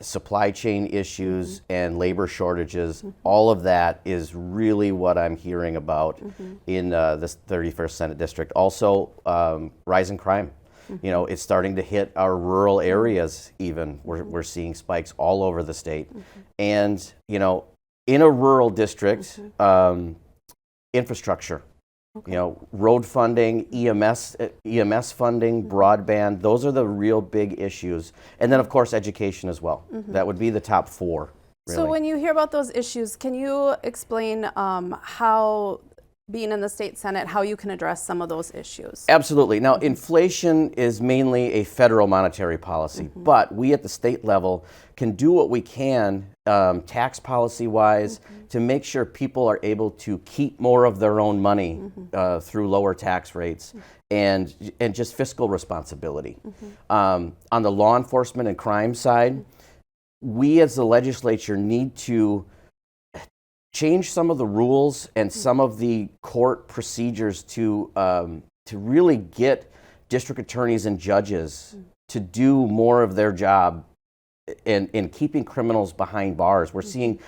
F: supply chain issues, and labor shortages. All of that is really what I'm hearing about in this 31st Senate District. Also, rising crime. It's starting to hit our rural areas even. We're seeing spikes all over the state. And, in a rural district, infrastructure, road funding, EMS funding, broadband, those are the real big issues. And then, of course, education as well. That would be the top 4, really.
A: So when you hear about those issues, can you explain how, being in the state Senate, how you can address some of those issues?
F: Absolutely. Now, inflation is mainly a federal monetary policy, but we at the state level can do what we can tax policy-wise to make sure people are able to keep more of their own money through lower tax rates and just fiscal responsibility. On the law enforcement and crime side, we as the legislature need to change some of the rules and some of the court procedures to really get district attorneys and judges to do more of their job in keeping criminals behind bars. We're seeing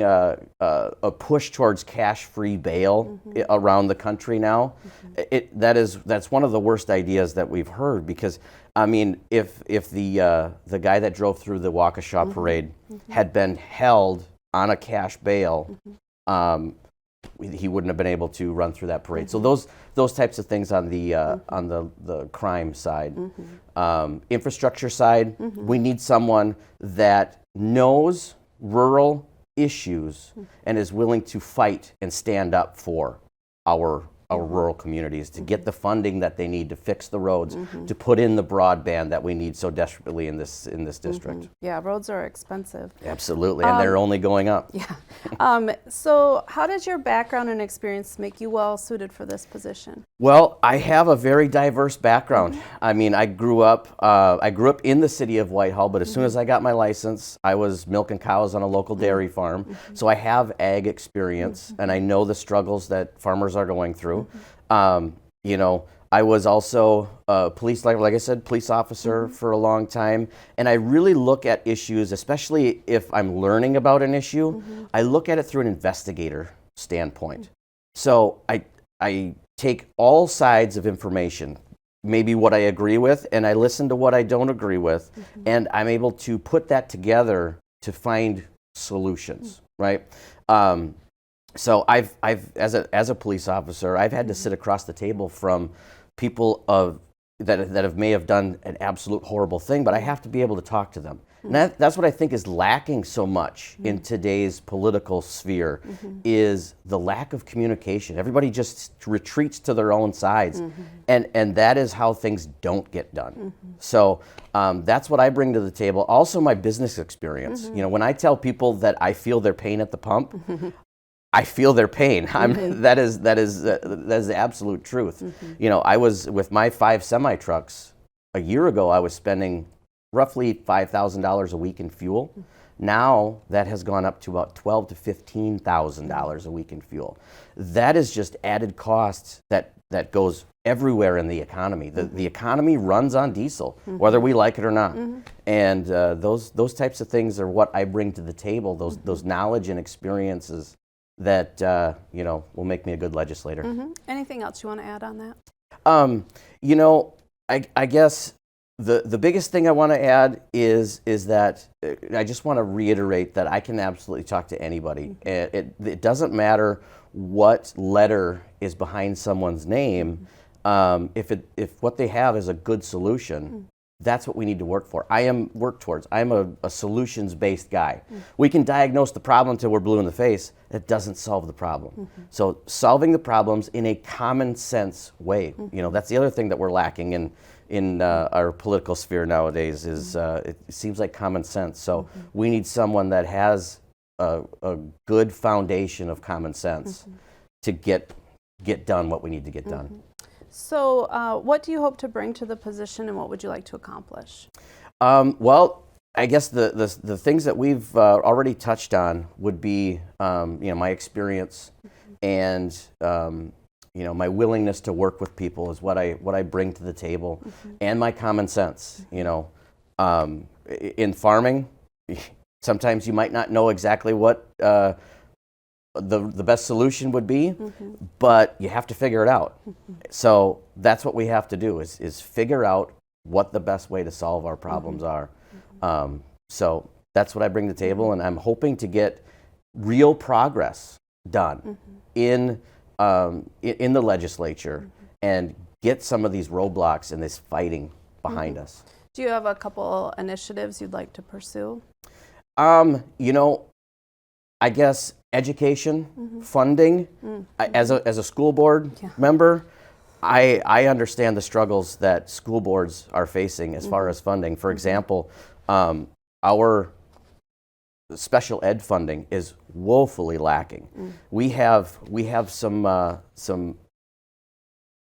F: a push towards cash-free bail around the country now. That's one of the worst ideas that we've heard, because if the guy that drove through the Waukesha parade had been held on a cash bail, he wouldn't have been able to run through that parade. So those types of things on the crime side. Infrastructure side, we need someone that knows rural issues and is willing to fight and stand up for our rural communities, to get the funding that they need to fix the roads, to put in the broadband that we need so desperately in this district.
A: Yeah, roads are expensive.
F: Absolutely, and they're only going up.
A: Yeah. So how does your background and experience make you well suited for this position?
F: Well, I have a very diverse background. I mean, I grew up in the city of Whitehall, but as soon as I got my license, I was milking cows on a local dairy farm. So I have ag experience, and I know the struggles that farmers are going through. You know, I was also a police, like I said, police officer for a long time, and I really look at issues, especially if I'm learning about an issue, I look at it through an investigator standpoint. So I take all sides of information, maybe what I agree with, and I listen to what I don't agree with, and I'm able to put that together to find solutions, right? So I've as a police officer, I've had to sit across the table from people that may have done an absolute horrible thing, but I have to be able to talk to them. And that's what I think is lacking so much in today's political sphere, is the lack of communication. Everybody just retreats to their own sides, and that is how things don't get done. So that's what I bring to the table. Also, my business experience. You know, when I tell people that I feel their pain at the pump, I feel their pain. That is the absolute truth. You know, I was with my 5 semi trucks a year ago. I was spending roughly $5,000 a week in fuel. Now that has gone up to about $12,000 to $15,000 a week in fuel. That is just added costs that goes everywhere in the economy. The economy runs on diesel, whether we like it or not. And those types of things are what I bring to the table. Those knowledge and experiences that you know, will make me a good legislator.
A: Anything else you want to add on that?
F: You know, I guess the biggest thing I want to add is that I just want to reiterate that I can absolutely talk to anybody. It doesn't matter what letter is behind someone's name. If what they have is a good solution, that's what we need to work for. Work towards. I'm a solutions-based guy. We can diagnose the problem until we're blue in the face. That doesn't solve the problem. So solving the problems in a common sense way. You know, that's the other thing that we're lacking in our political sphere nowadays is it seems like common sense. So we need someone that has a good foundation of common sense to get done what we need to get done.
A: So what do you hope to bring to the position, and what would you like to accomplish?
F: Well, I guess the things that we've already touched on would be you know, my experience and you know, my willingness to work with people is what I bring to the table, and my common sense. You know, in farming, sometimes you might not know exactly what the best solution would be, but you have to figure it out. So that's what we have to do is figure out what the best way to solve our problems are. So that's what I bring to the table, and I'm hoping to get real progress done in the legislature and get some of these roadblocks and this fighting behind us.
A: Do you have a couple initiatives you'd like to pursue?
F: You know, I guess education, funding. As a school board member, I understand the struggles that school boards are facing as far as funding. For example, our special ed funding is woefully lacking. We have some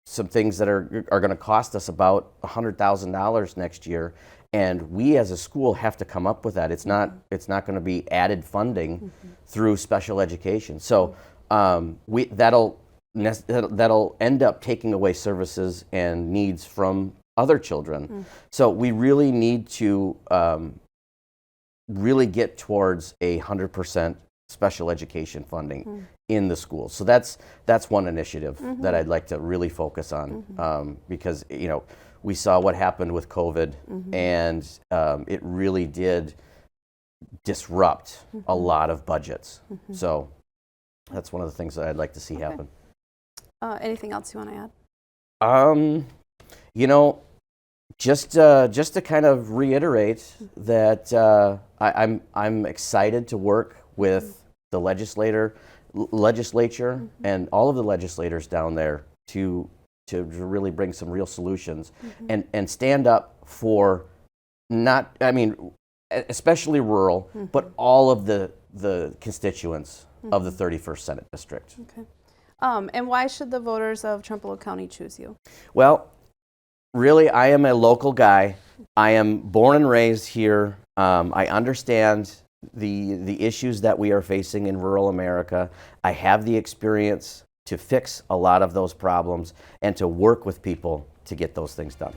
F: things that are going to cost us about $100,000 next year, and we as a school have to come up with that. It's not going to be added funding through special education. So that'll end up taking away services and needs from other children. So we really need to really get towards 100% special education funding in the schools. So that's one initiative that I'd like to really focus on, because you know, we saw what happened with COVID, and it really did disrupt a lot of budgets. So that's one of the things that I'd like to see happen.
A: Anything else you want to add?
F: You know, just to kind of reiterate that I'm excited to work with the legislature and all of the legislators down there to really bring some real solutions and stand up for not, I mean, especially rural, but all of the constituents of the 31st Senate District.
A: Okay. And why should the voters of Trempealeau County choose you?
F: Well, really, I am a local guy. I am born and raised here. I understand the issues that we are facing in rural America. I have the experience to fix a lot of those problems and to work with people to get those things done.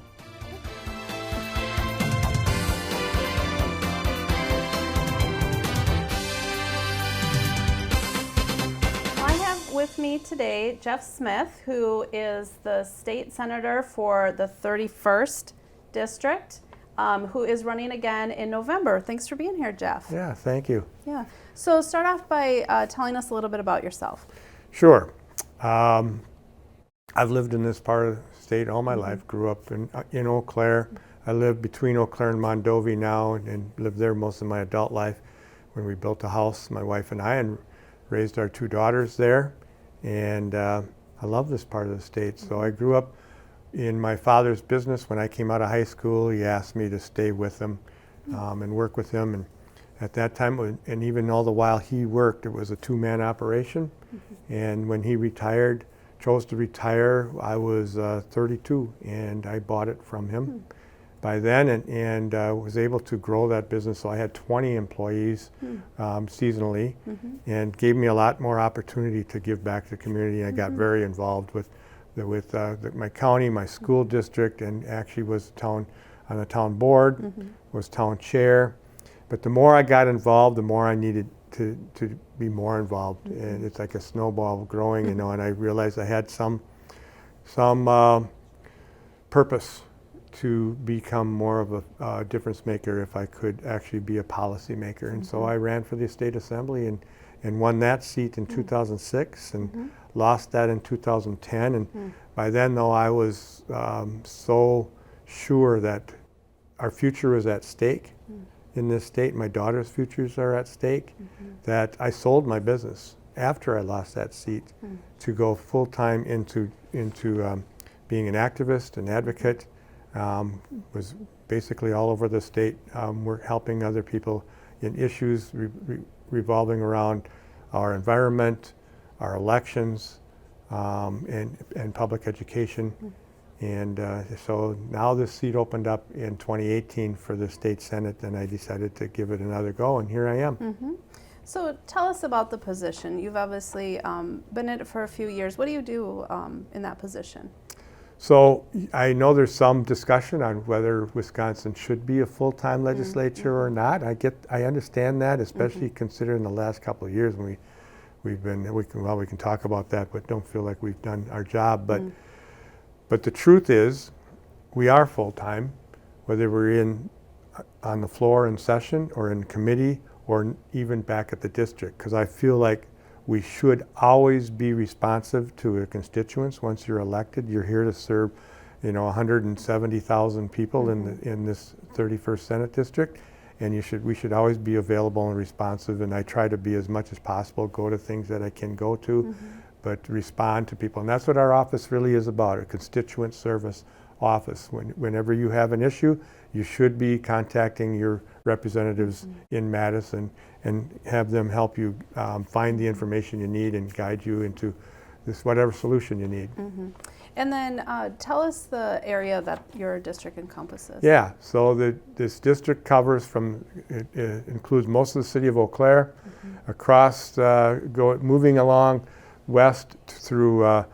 A: With me today, Jeff Smith, who is the state senator for the 31st District, who is running again in November. Thanks for being here, Jeff.
G: Yeah, thank you.
A: Yeah. So start off by telling us a little bit about yourself.
G: Sure. I've lived in this part of the state all my life. Grew up in Eau Claire. I live between Eau Claire and Mondovi now, and lived there most of my adult life. When we built a house, my wife and I, and raised our 2 daughters there. And I love this part of the state. So I grew up in my father's business. When I came out of high school, he asked me to stay with him and work with him. And at that time, and even all the while he worked, it was a 2-man operation. And when he chose to retire, I was 32, and I bought it from him by then, and was able to grow that business. So I had 20 employees seasonally, and gave me a lot more opportunity to give back to the community. I got very involved with my county, my school district, and actually was on the town board, was town chair. But the more I got involved, the more I needed to be more involved, and it's like a snowball growing, you know. And I realized I had some purpose to become more of a difference maker if I could actually be a policy maker. And so I ran for the state assembly and won that seat in 2006 and lost that in 2010. And by then, though, I was so sure that our future is at stake in this state. My daughter's futures are at stake, that I sold my business after I lost that seat to go full-time into being an activist, an advocate. Was basically all over the state. We're helping other people in issues revolving around our environment, our elections, and public education. And so now this seat opened up in 2018 for the state senate, and I decided to give it another go, and here I am.
A: So tell us about the position. You've obviously been in it for a few years. What do you do in that position?
G: So I know there's some discussion on whether Wisconsin should be a full-time legislature or not. I understand that, especially considering the last couple of years when we can talk about that, but don't feel like we've done our job. But the truth is, we are full-time, whether we're on the floor in session or in committee or even back at the district, because I feel like we should always be responsive to your constituents. Once you're elected, you're here to serve, 170,000 people in this 31st Senate District, and we should always be available and responsive. And I try to be as much as possible, go to things that I can go to, but respond to people. And that's what our office really is about, a constituent service office. Whenever you have an issue, you should be contacting your representatives in Madison and have them help you find the information you need and guide you into whatever solution you need.
A: And then tell us the area that your district encompasses.
G: Yeah, so this district covers it includes most of the city of Eau Claire, across, moving along west through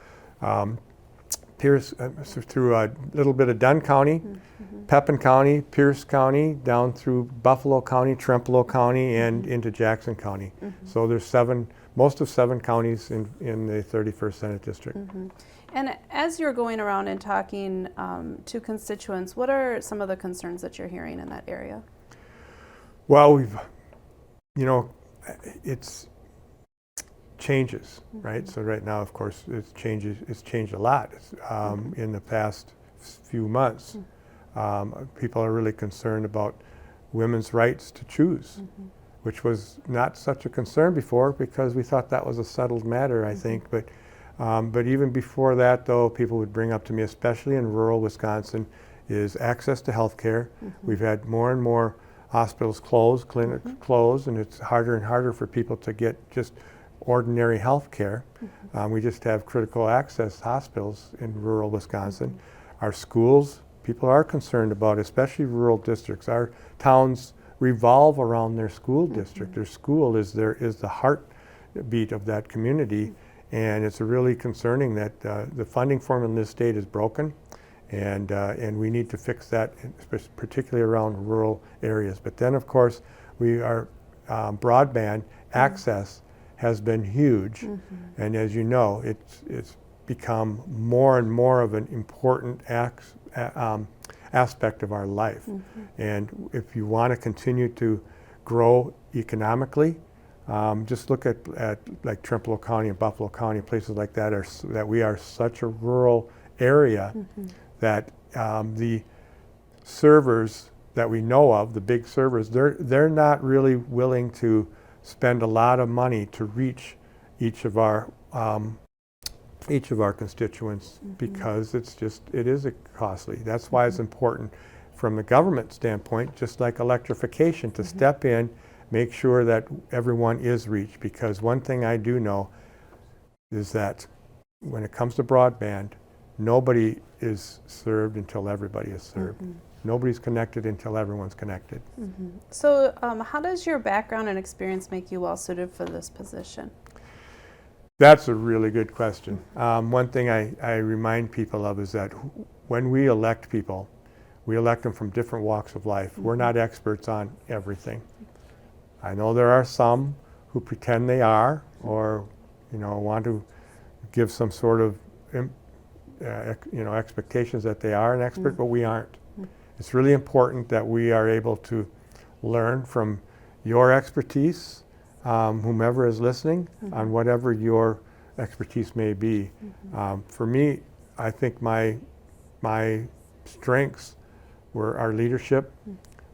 G: Pierce, through a little bit of Dunn County, Pepin County, Pierce County, down through Buffalo County, Trempealeau County, and into Jackson County. So there's most of 7 counties in the 31st Senate District.
A: And as you're going around and talking to constituents, what are some of the concerns that you're hearing in that area?
G: Well, it's changes, right? So right now, of course, it's changed a lot in the past few months. People are really concerned about women's rights to choose. which was not such a concern before because we thought that was a settled matter, I think. But even before that, though, people would bring up to me, especially in rural Wisconsin, is access to health care. We've had more and more hospitals close, clinics close, and it's harder and harder for people to get just ordinary health care. We just have critical access hospitals in rural Wisconsin. Our schools, people are concerned about, especially rural districts. Our towns revolve around their school district. Their school is the heartbeat of that community, and it's really concerning that the funding formula in this state is broken, and we need to fix that, particularly around rural areas. But then, of course, we are broadband access has been huge, and as you know, it's become more and more of an important aspect of our life. And if you want to continue to grow economically, just look at like Trempealeau County and Buffalo County, places like that, that we are such a rural area that the servers that we know of, the big servers, they're not really willing to spend a lot of money to reach each of our constituents because it is costly. That's why it's important from the government standpoint, just like electrification, to step in, make sure that everyone is reached. Because one thing I do know is that when it comes to broadband, nobody is served until everybody is served. Nobody's connected until everyone's connected.
A: So how does your background and experience make you well suited for this position?
G: That's a really good question. One thing I remind people of is that when we elect people, we elect them from different walks of life. We're not experts on everything. I know there are some who pretend they are, or want to give some sort of expectations that they are an expert, but we aren't. It's really important that we are able to learn from your expertise, whomever is listening, on whatever your expertise may be. For me, I think my strengths were our leadership,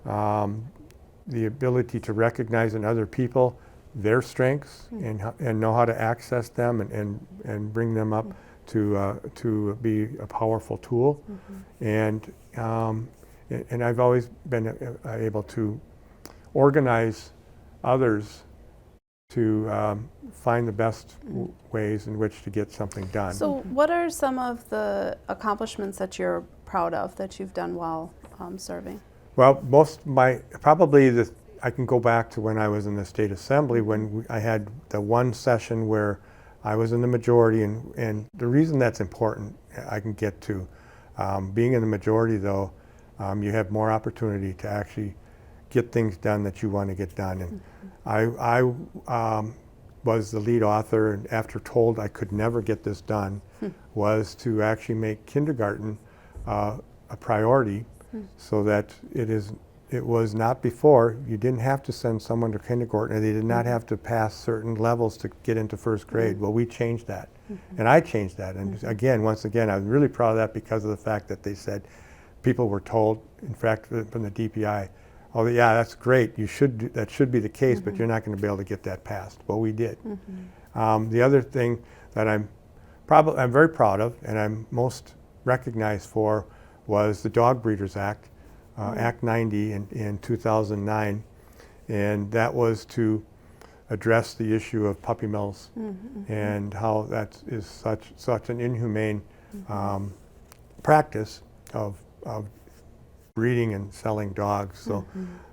G: the ability to recognize in other people their strengths and know how to access them and bring them up to be a powerful tool. And I've always been able to organize others to find the best ways in which to get something done.
A: So what are some of the accomplishments that you're proud of that you've done while serving?
G: Well, I can go back to when I was in the state assembly, when I had the one session where I was in the majority, and the reason that's important I can get to. Being in the majority, though, you have more opportunity to actually get things done that you want to get done. And I was the lead author, and after told I could never get this done, was to actually make kindergarten a priority, so that it was not before. You didn't have to send someone to kindergarten, and they did not have to pass certain levels to get into first grade. Well, we changed that, and I changed that. And once again, I was really proud of that because of the fact that they said, people were told, in fact, from the DPI, oh yeah, that's great. That should be the case, but you're not going to be able to get that passed. Well, we did. The other thing that I'm very proud of, and I'm most recognized for, was the Dog Breeders Act, Act 90 in 2009, and that was to address the issue of puppy mills and how that is such an inhumane practice of breeding and selling dogs. So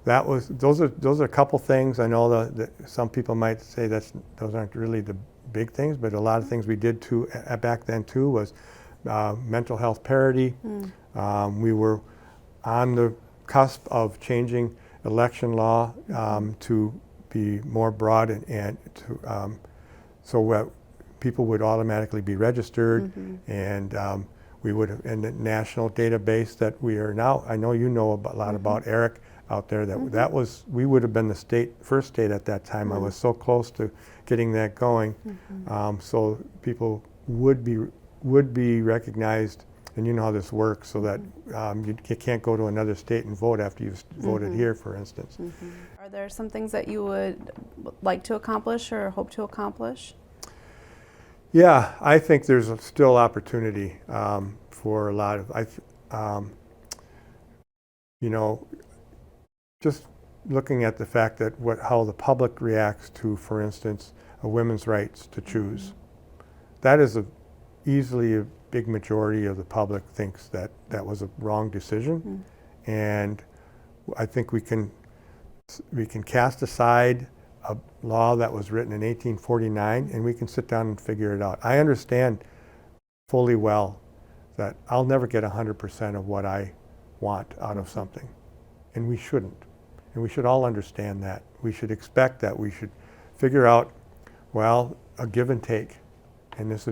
G: those are a couple things. I know that some people might say those aren't really the big things, but a lot of things we did too back then too was mental health parity. We were on the cusp of changing election law to be more broad and to so people would automatically be registered, and we would have in the national database that we are now. I know you know a lot about Eric out there. We would have been the first state at that time. I was so close to getting that going, so people would be recognized and you know how this works, so that you can't go to another state and vote after you've voted here, for instance.
A: Are there some things that you would like to accomplish or hope to accomplish?
G: Yeah, I think there's still opportunity for a lot of, you know, just looking at the fact that how the public reacts to, for instance, a women's rights to choose. That is easily a big majority of the public thinks that that was a wrong decision, and I think we can cast aside a law that was written in 1849, and we can sit down and figure it out. I understand fully well that I'll never get 100% of what I want out of something, and we shouldn't. And we should all understand that. We should expect that. We should figure out, well, a give and take. And this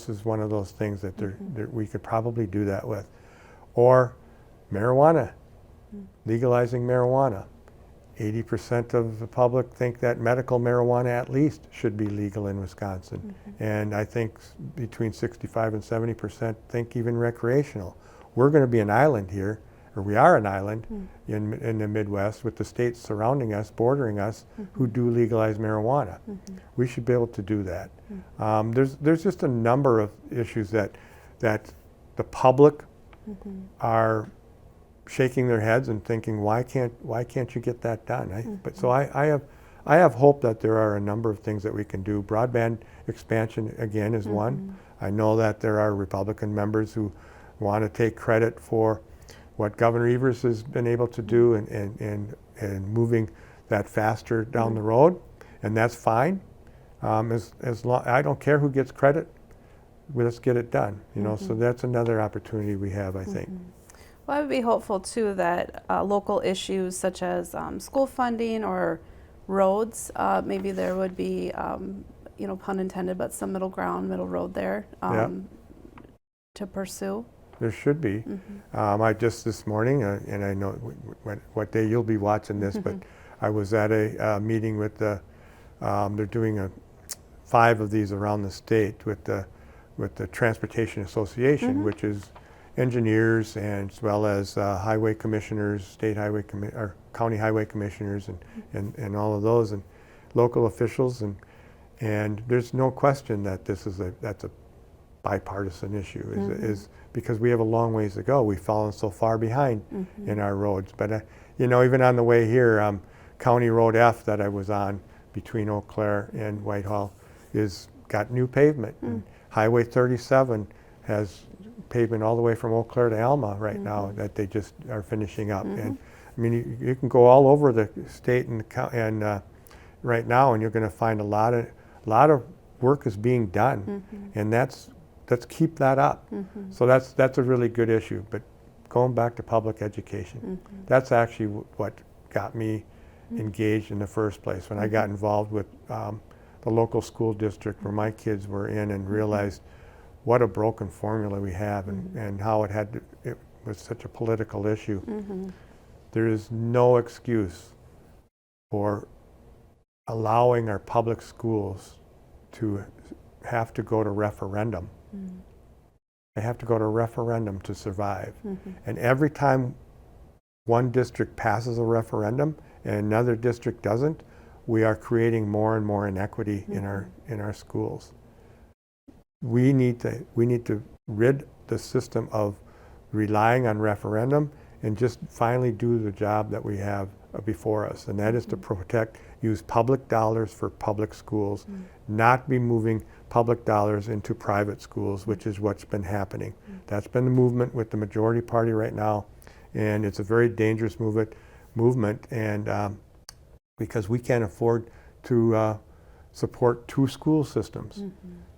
G: is one of those things that we could probably do that with. Or marijuana, legalizing marijuana. 80% of the public think that medical marijuana at least should be legal in Wisconsin. And I think between 65 and 70% think even recreational. We're going to be an island here, or we are an island in the Midwest with the states surrounding us, bordering us, who do legalize marijuana. We should be able to do that. There's just a number of issues that the public are shaking their heads and thinking, why can't you get that done? But so I have hope that there are a number of things that we can do. Broadband expansion again is one. I know that there are Republican members who want to take credit for what Governor Evers has been able to do and moving that faster down the road, and that's fine. As long, I don't care who gets credit. Let's get it done. You know, so that's another opportunity we have, I think.
A: Well, I would be hopeful too that local issues such as school funding or roads, maybe there would be, you know, pun intended, but some middle road there to pursue.
G: There should be. I just this morning, and I know what day you'll be watching this, but I was at a meeting with the, they're doing 5 of these around the state with the Transportation Association, which is engineers and as well as highway commissioners, state highway or county highway commissioners, and all of those, and local officials, and there's no question that that's a bipartisan issue, is because we have a long ways to go. We've fallen so far behind in our roads. But you know, even on the way here, County Road F that I was on between Eau Claire and Whitehall is got new pavement. And Highway 37 has pavement all the way from Eau Claire to Alma right now that they just are finishing up. And I mean, you can go all over the state and right now, and you're going to find a lot of work is being done, and let's keep that up. So that's a really good issue. But going back to public education, that's actually what got me engaged in the first place. When I got involved with the local school district where my kids were in, and realized what a broken formula we have, and how it was such a political issue. There is no excuse for allowing our public schools to have to go to referendum. They have to go to referendum to survive. And every time one district passes a referendum and another district doesn't, we are creating more and more inequity in our schools. We need to rid the system of relying on referendum and just finally do the job that we have before us, and that is to use public dollars for public schools, not be moving public dollars into private schools, which is what's been happening. That's been the movement with the majority party right now, and it's a very dangerous movement, and because we can't afford to support 2 school systems.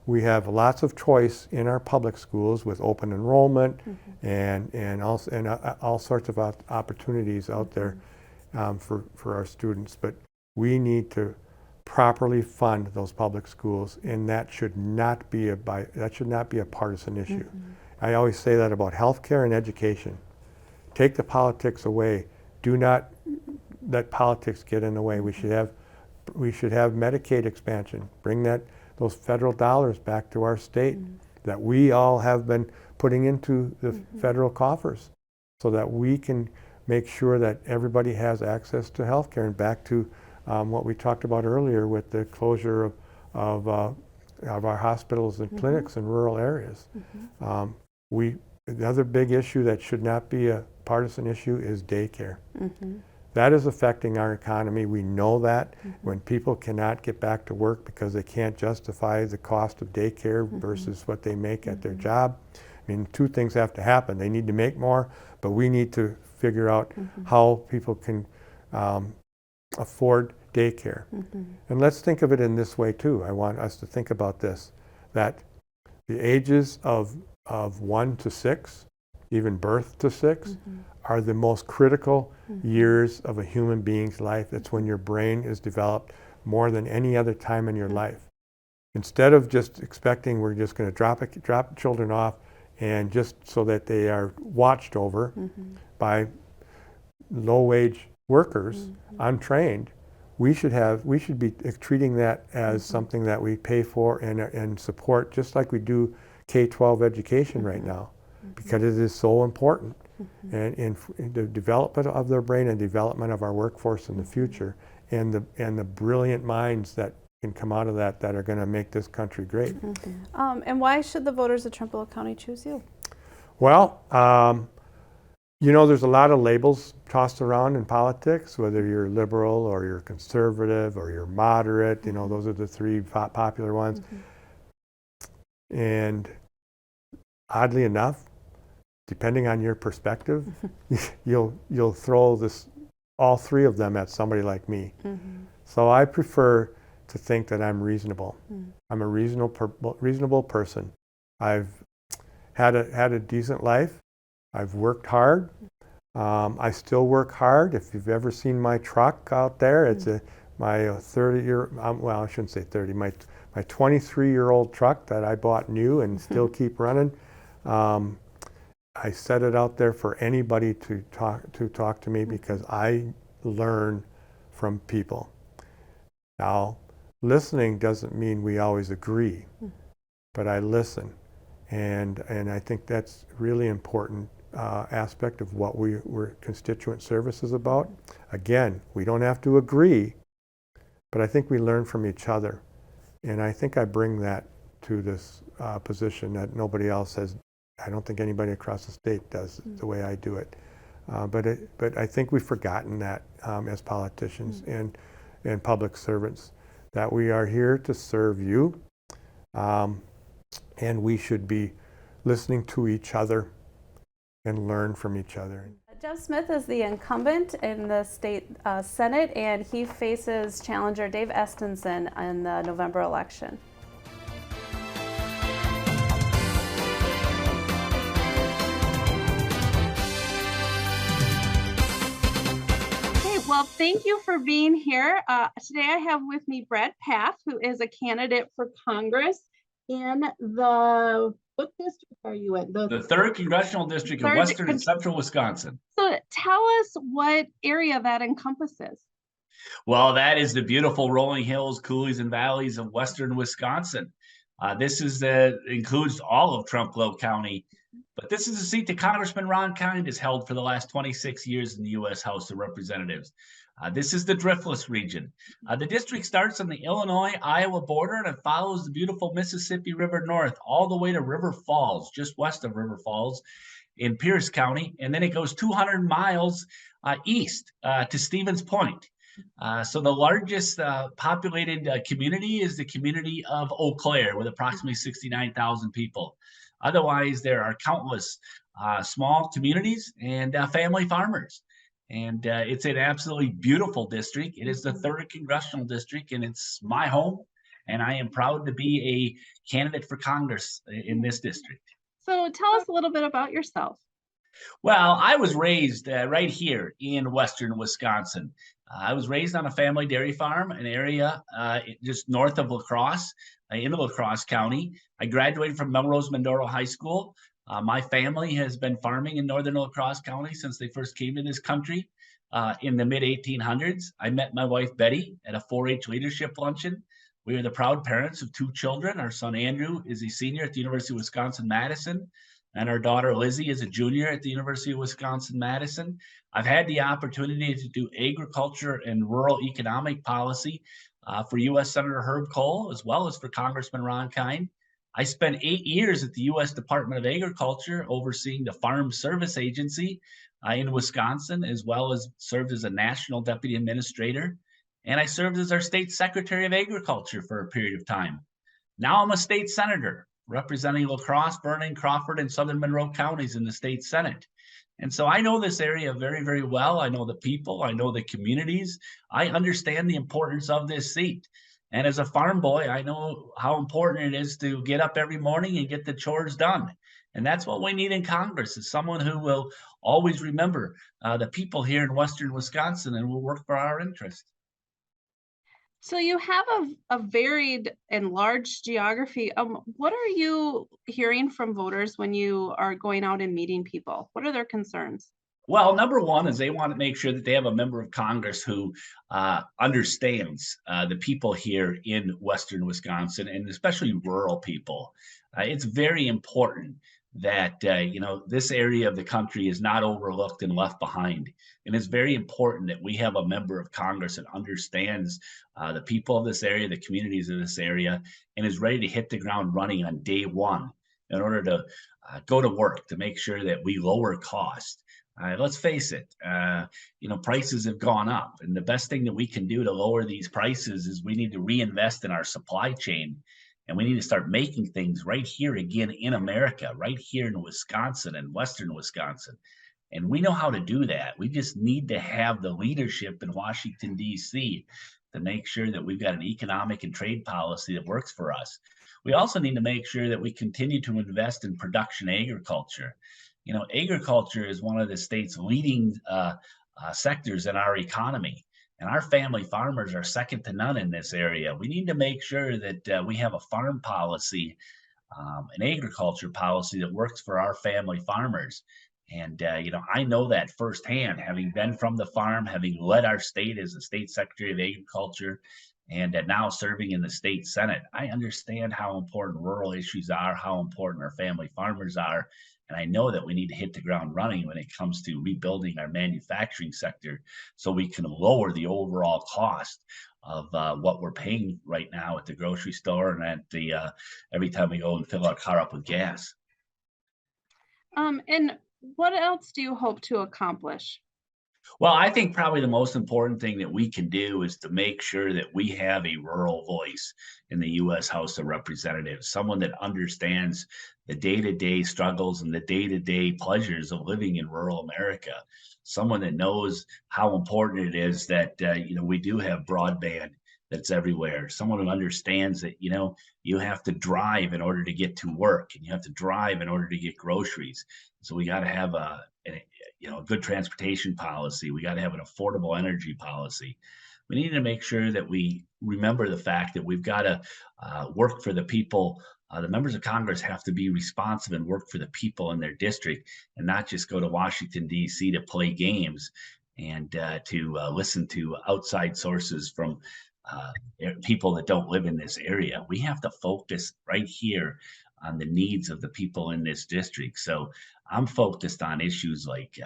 G: We have lots of choice in our public schools with open enrollment and all sorts of opportunities out there for our students. But we need to properly fund those public schools, and that should not be a partisan issue. I always say that about healthcare and education. Take the politics away. Do not let politics get in the way. We should have Medicaid expansion. Bring those federal dollars back to our state that we all have been putting into the federal coffers so that we can make sure that everybody has access to health care. And back to what we talked about earlier with the closure of our hospitals and clinics in rural areas. The other big issue that should not be a partisan issue is daycare. That is affecting our economy. We know that when people cannot get back to work because they can't justify the cost of daycare versus what they make at their job. I mean, two things have to happen. They need to make more, but we need to figure out how people can afford daycare. And let's think of it in this way too. I want us to think about this, that the ages of 1 to 6, even birth to 6, are the most critical years of a human being's life. That's when your brain is developed more than any other time in your life. Instead of just expecting we're just going to drop children off and just so that they are watched over by low-wage workers, untrained, we should be treating that as something that we pay for and support, just like we do K-12 education right now, because it is so important in the development of their brain and development of our workforce in the future, and the brilliant minds that can come out of that are going to make this country great.
A: And why should the voters of Trempealeau County choose you?
G: Well, you know, there's a lot of labels tossed around in politics, whether you're liberal or you're conservative or you're moderate. You know, those are the three popular ones. And oddly enough, depending on your perspective, you'll throw all three of them at somebody like me. So I prefer to think that I'm reasonable. I'm a reasonable person. I've had a decent life. I've worked hard. I still work hard. If you've ever seen my truck out there, it's my 30-year, well, I shouldn't say 30, my 23-year-old truck that I bought new and still keep running. I set it out there for anybody to talk to me because I learn from people. Now, listening doesn't mean we always agree, but I listen, and I think that's really important aspect of what we're constituent service is about. Again, we don't have to agree, but I think we learn from each other, and I think I bring that to this position that nobody else has. I don't think anybody across the state does the way I do it. But I think we've forgotten that as politicians and public servants, that we are here to serve you, and we should be listening to each other and learn from each other.
A: Jeff Smith is the incumbent in the state Senate, and he faces challenger Dave Estenson in the November election. Well, thank you for being here. Today I have with me Brad Path, who is a candidate for Congress in the, what district are you in?
H: The 3rd Congressional District of Western and Central Wisconsin.
A: So tell us what area that encompasses.
H: Well, that is the beautiful rolling hills, coulees, and valleys of Western Wisconsin. This includes all of Trempealeau County. But this is a seat that Congressman Ron Kind has held for the last 26 years in the U.S. House of Representatives. This is the Driftless region. The district starts on the Illinois-Iowa border, and it follows the beautiful Mississippi River north all the way to River Falls, just west of River Falls in Pierce County. And then it goes 200 miles east to Stevens Point. So the largest populated community is the community of Eau Claire, with approximately 69,000 people. Otherwise, there are countless small communities and family farmers. And it's an absolutely beautiful district. It is the 3rd Congressional District, and it's my home. And I am proud to be a candidate for Congress in this district.
A: So tell us a little bit about yourself.
H: Well, I was raised right here in Western Wisconsin. I was raised on a family dairy farm, an area just north of La Crosse, in La Crosse County. I graduated from Melrose Mindoro High School. My family has been farming in northern La Crosse County since they first came to this country in the mid-1800s. I met my wife, Betty, at a 4-H leadership luncheon. We are the proud parents of 2 children. Our son, Andrew, is a senior at the University of Wisconsin-Madison. and our daughter Lizzie is a junior at the University of Wisconsin-Madison. I've had the opportunity to do agriculture and rural economic policy for U.S. Senator Herb Kohl, as well as for Congressman Ron Kind. I spent 8 years at the U.S. Department of Agriculture overseeing the Farm Service Agency in Wisconsin, as well as served as a national deputy administrator. And I served as our state secretary of agriculture for a period of time. Now I'm a state senator representing La Crosse, Vernon, Crawford, and Southern Monroe counties in the state Senate. And so I know this area very, very well. I know the people, I know the communities. I understand the importance of this seat. And as a farm boy, I know how important it is to get up every morning and get the chores done. And that's what we need in Congress, is someone who will always remember the people here in Western Wisconsin and will work for our interest.
A: So you have a varied and large geography. What are you hearing from voters when you are going out and meeting people? What are their concerns?
H: Well, number one is they want to make sure that they have a member of Congress who understands the people here in Western Wisconsin, and especially rural people. It's very important that this area of the country is not overlooked and left behind. And it's very important that we have a member of Congress that understands the people of this area, the communities of this area, and is ready to hit the ground running on day one in order to go to work to make sure that we lower cost. Let's face it, prices have gone up, and the best thing that we can do to lower these prices is we need to reinvest in our supply chain, and we need to start making things right here again in America, right here in Wisconsin and Western Wisconsin. And we know how to do that. We just need to have the leadership in Washington, D.C. to make sure that we've got an economic and trade policy that works for us. We also need to make sure that we continue to invest in production agriculture. Agriculture is one of the state's leading sectors in our economy, and our family farmers are second to none in this area. We need to make sure that we have a farm policy, an agriculture policy that works for our family farmers. And, I know that firsthand, having been from the farm, having led our state as the state secretary of agriculture, and now serving in the state Senate. I understand how important rural issues are, how important our family farmers are. And I know that we need to hit the ground running when it comes to rebuilding our manufacturing sector so we can lower the overall cost of what we're paying right now at the grocery store and at the every time we go and fill our car up with gas.
A: And what else do you hope to accomplish?
H: Well, I think probably the most important thing that we can do is to make sure that we have a rural voice in the U.S. House of Representatives, someone that understands the day-to-day struggles and the day-to-day pleasures of living in rural America, someone that knows how important it is that we do have broadband that's everywhere, someone who understands that you have to drive in order to get to work, and you have to drive in order to get groceries. So we got to have a good transportation policy. We got to have an affordable energy policy. We need to make sure that we remember the fact that we've got to work for the people. The members of Congress have to be responsive and work for the people in their district, and not just go to Washington, D.C. to play games and to listen to outside sources from people that don't live in this area. We have to focus right here on the needs of the people in this district. So I'm focused on issues like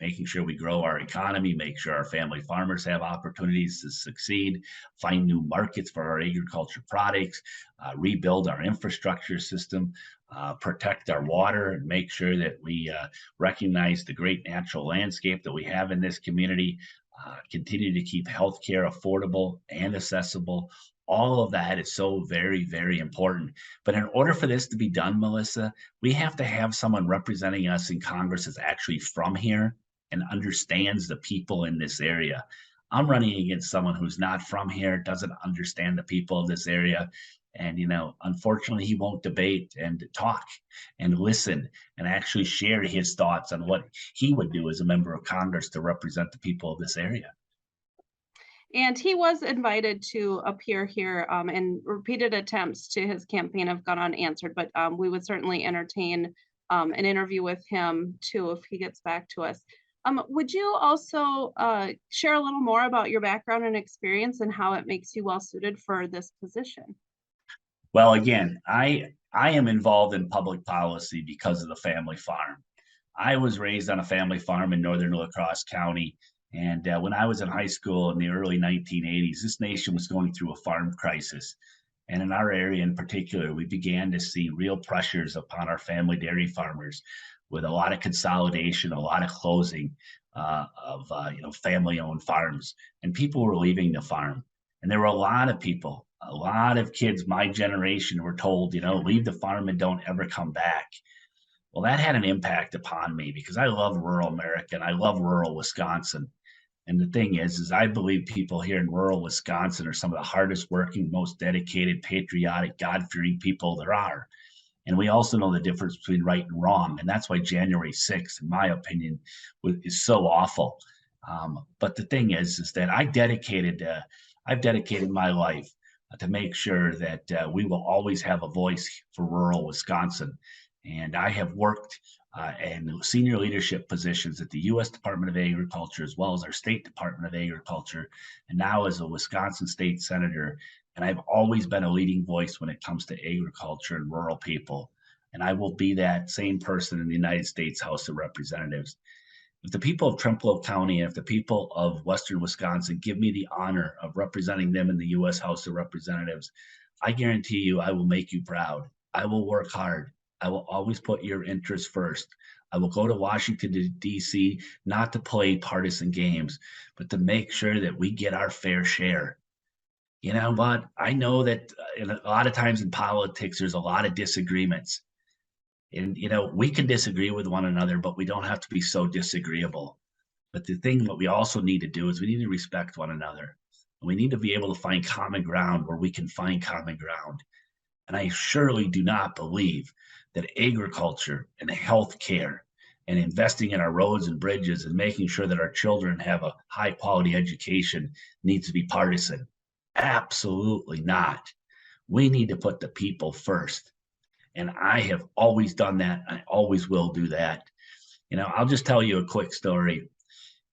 H: making sure we grow our economy, make sure our family farmers have opportunities to succeed, find new markets for our agriculture products, rebuild our infrastructure system, protect our water, and make sure that we recognize the great natural landscape that we have in this community, continue to keep healthcare affordable and accessible. All of that is so very, very important. But in order for this to be done, Melissa, we have to have someone representing us in Congress that's actually from here and understands the people in this area. I'm running against someone who's not from here, doesn't understand the people of this area. And, unfortunately, he won't debate and talk and listen and actually share his thoughts on what he would do as a member of Congress to represent the people of this area.
A: And he was invited to appear here, and repeated attempts to his campaign have gone unanswered, but we would certainly entertain an interview with him too if he gets back to us. Would you also share a little more about your background and experience and how it makes you well suited for this position?
H: Well, again, I I am involved in public policy because of the family farm. I was raised on a family farm in northern La Crosse County. And when I was in high school in the early 1980s, this nation was going through a farm crisis. And in our area in particular, we began to see real pressures upon our family dairy farmers with a lot of consolidation, a lot of closing of family-owned farms. And people were leaving the farm. And there were a lot of people, a lot of kids my generation were told, leave the farm and don't ever come back. Well, that had an impact upon me because I love rural America and I love rural Wisconsin. And the thing is I believe people here in rural Wisconsin are some of the hardest working, most dedicated, patriotic, God-fearing people there are. And we also know the difference between right and wrong. And that's why January 6th, in my opinion, is so awful. But the thing is that I've dedicated my life to make sure that we will always have a voice for rural Wisconsin. And I have worked in senior leadership positions at the U.S. Department of Agriculture, as well as our State Department of Agriculture, and now as a Wisconsin state senator. And I've always been a leading voice when it comes to agriculture and rural people. And I will be that same person in the United States House of Representatives. If the people of Trempealeau County and if the people of Western Wisconsin give me the honor of representing them in the U.S. House of Representatives, I guarantee you I will make you proud. I will work hard. I will always put your interests first. I will go to Washington, D.C., not to play partisan games, but to make sure that we get our fair share. You know what? I know that a lot of times in politics, there's a lot of disagreements. And, we can disagree with one another, but we don't have to be so disagreeable. But the thing that we also need to do is we need to respect one another. And we need to be able to find common ground where we can find common ground. And I surely do not believe that agriculture and healthcare and investing in our roads and bridges and making sure that our children have a high quality education needs to be partisan. Absolutely not. We need to put the people first. And I have always done that. I always will do that. I'll just tell you a quick story.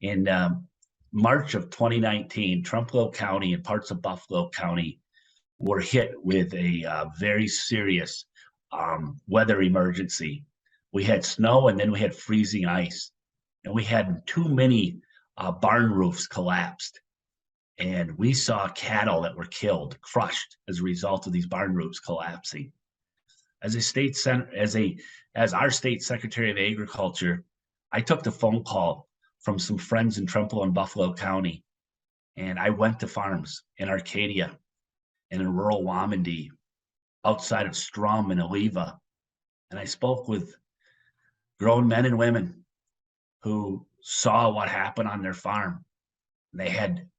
H: In March of 2019, Trempealeau County and parts of Buffalo County were hit with a very serious weather emergency. We had snow and then we had freezing ice. And we had too many barn roofs collapsed. And we saw cattle that were killed, crushed as a result of these barn roofs collapsing. As our state secretary of agriculture, I took the phone call from some friends in Trempealeau and Buffalo County, and I went to farms in Arcadia and in rural Wamandee, outside of Strum and Oliva, and I spoke with grown men and women who saw what happened on their farm. They had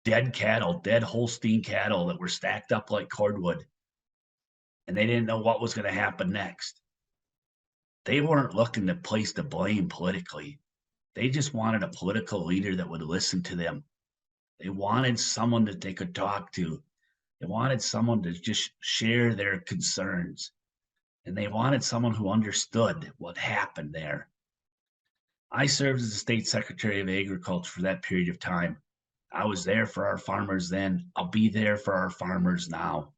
H: dead cattle, dead Holstein cattle that were stacked up like cordwood. And they didn't know what was going to happen next. They weren't looking to place the blame politically. They just wanted a political leader that would listen to them. They wanted someone that they could talk to. They wanted someone to just share their concerns. And they wanted someone who understood what happened there. I served as the state secretary of agriculture for that period of time. I was there for our farmers then. I'll be there for our farmers now.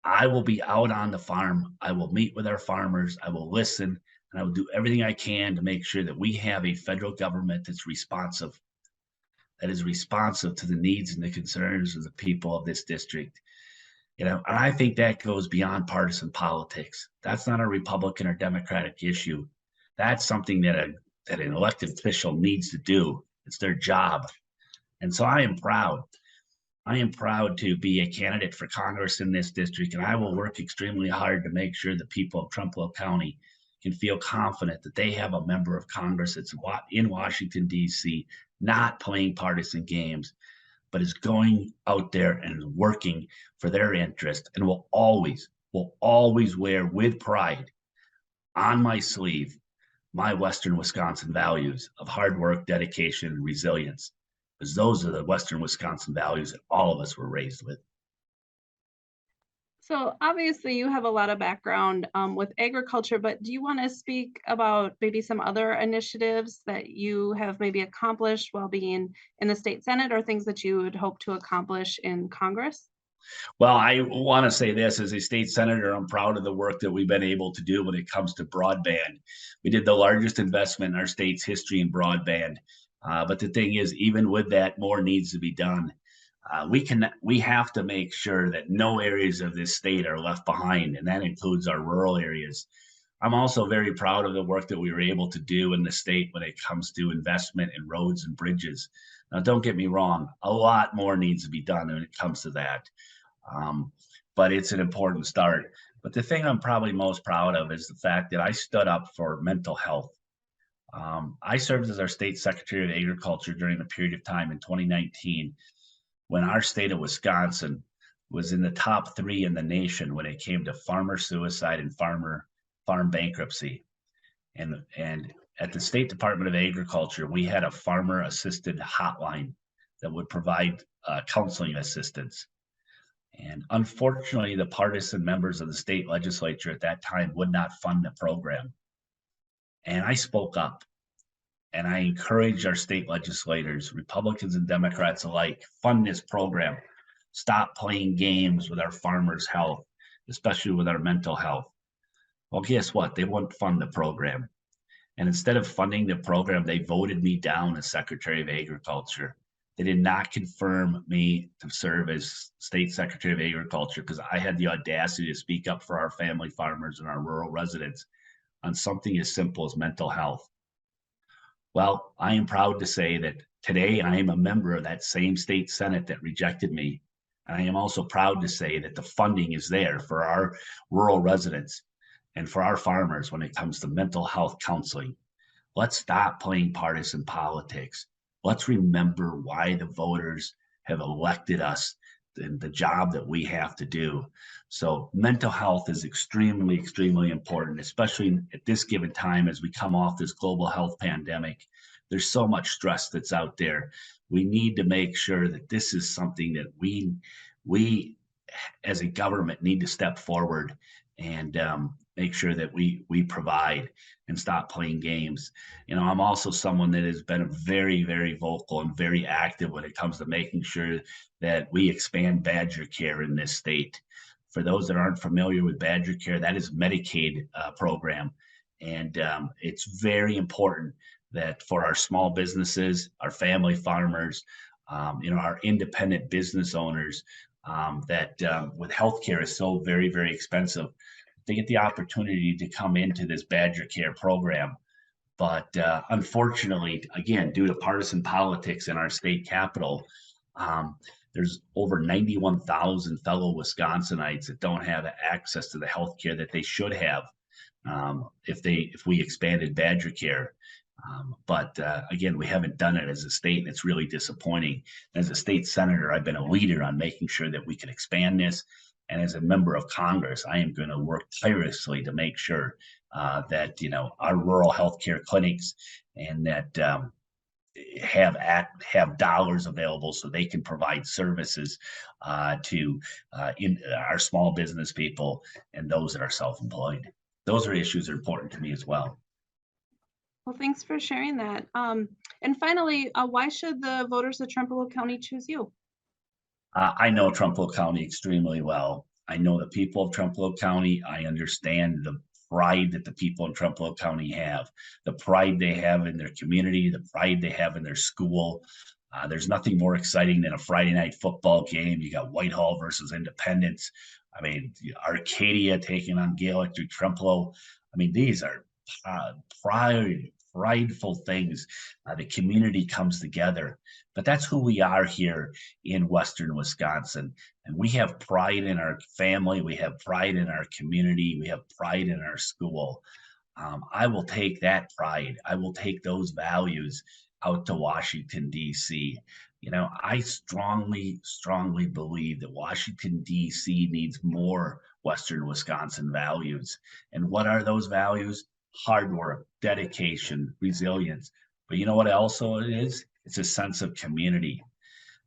H: I will be out on the farm. I will meet with our farmers. I will listen, and I will do everything I can to make sure that we have a federal government that's responsive, that is responsive to the needs and the concerns of the people of this district. And I think that goes beyond partisan politics. That's not a Republican or Democratic issue. That's something that an elected official needs to do. It's their job. And so I am proud. I am proud to be a candidate for Congress in this district, and I will work extremely hard to make sure the people of Trempealeau County can feel confident that they have a member of Congress that's in Washington, D.C., not playing partisan games, but is going out there and working for their interest, and will always wear with pride on my sleeve my Western Wisconsin values of hard work, dedication, and resilience. Because those are the Western Wisconsin values that all of us were raised with.
A: So obviously you have a lot of background with agriculture, but do you want to speak about maybe some other initiatives that you have maybe accomplished while being in the state Senate, or things that you would hope to accomplish in Congress?
H: Well, I want to say this as a state senator, I'm proud of the work that we've been able to do when it comes to broadband. We did the largest investment in our state's history in broadband. But the thing is, even with that, more needs to be done. We have to make sure that no areas of this state are left behind, and that includes our rural areas. I'm also very proud of the work that we were able to do in the state when it comes to investment in roads and bridges. Now, don't get me wrong, a lot more needs to be done when it comes to that. But it's an important start. But the thing I'm probably most proud of is the fact that I stood up for mental health. I served as our state secretary of agriculture during a period of time in 2019 when our state of Wisconsin was in the top 3 in the nation when it came to farmer suicide and farm bankruptcy. And at the State Department of Agriculture, we had a farmer assisted hotline that would provide counseling assistance. And unfortunately, the partisan members of the state legislature at that time would not fund the program. And I spoke up and I encouraged our state legislators, Republicans and Democrats alike, fund this program. Stop playing games with our farmers' health, especially with our mental health. Well, guess what? They wouldn't fund the program. And instead of funding the program, they voted me down as Secretary of Agriculture. They did not confirm me to serve as State Secretary of Agriculture because I had the audacity to speak up for our family farmers and our rural residents on something as simple as mental health. Well, I am proud to say that today I am a member of that same state Senate that rejected me. And I am also proud to say that the funding is there for our rural residents and for our farmers when it comes to mental health counseling. Let's stop playing partisan politics. Let's remember why the voters have elected us and the job that we have to do. So mental health is extremely, extremely important, especially at this given time as we come off this global health pandemic. There's so much stress that's out there. We need to make sure that this is something that we as a government need to step forward and make sure that we provide and stop playing games. You know, I'm also someone that has been very, very vocal and very active when it comes to making sure that we expand Badger Care in this state. For those that aren't familiar with Badger Care, that is Medicaid program. And it's very important that for our small businesses, our family farmers, our independent business owners, that with healthcare is so very, very expensive, they get the opportunity to come into this Badger Care program. But unfortunately, again, due to partisan politics in our state capital, there's over 91,000 fellow Wisconsinites that don't have access to the health care that they should have if we expanded Badger Care. But again, we haven't done it as a state, and it's really disappointing. As a state senator, I've been a leader on making sure that we can expand this. And as a member of Congress, I am going to work tirelessly to make sure that our rural healthcare clinics and that have dollars available so they can provide services to our small business people and those that are self-employed. Those are issues that are important to me as well.
A: Well, thanks for sharing that. And finally, why should the voters of Trempealeau County choose you?
H: I know Trempealeau County extremely well. I know the people of Trempealeau County. I understand the pride that the people in Trempealeau County have, the pride they have in their community, the pride they have in their school. There's nothing more exciting than a Friday night football game. You got Whitehall versus Independence. I mean, Arcadia taking on Gaelic through Trempealeau. I mean, these are prideful things. The community comes together, but that's who we are here in Western Wisconsin. And we have pride in our family. We have pride in our community. We have pride in our school. I will take that pride. I will take those values out to Washington, D.C. I strongly, strongly believe that Washington, D.C. needs more Western Wisconsin values. And what are those values? Hard work, dedication, resilience. But you know what also it is? It's a sense of community.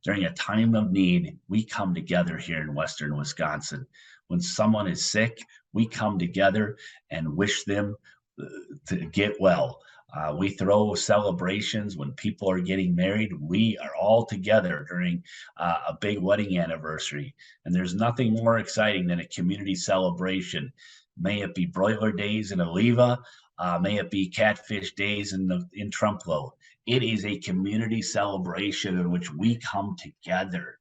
H: During a time of need, we come together here in Western Wisconsin. When someone is sick, we come together and wish them to get well. We throw celebrations when people are getting married. We are all together during a big wedding anniversary. And there's nothing more exciting than a community celebration. May it be broiler days in Oliva, may it be catfish days in Trempealeau. It is a community celebration in which we come together.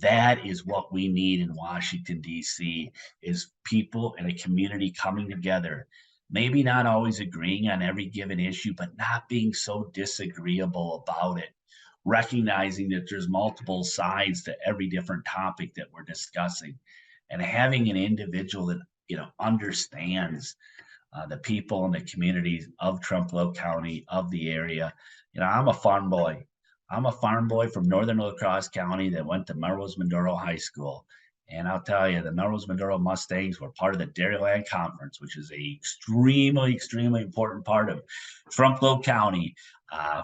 H: That is what we need in Washington, D.C., is people in a community coming together, maybe not always agreeing on every given issue, but not being so disagreeable about it, recognizing that there's multiple sides to every different topic that we're discussing, and having an individual that understands the people and the communities of Trempealeau County, of the area. I'm a farm boy. I'm a farm boy from northern La Crosse County that went to Melrose Maduro High School. And I'll tell you, the Melrose Maduro Mustangs were part of the Dairyland Conference, which is a extremely, extremely important part of Trempealeau County,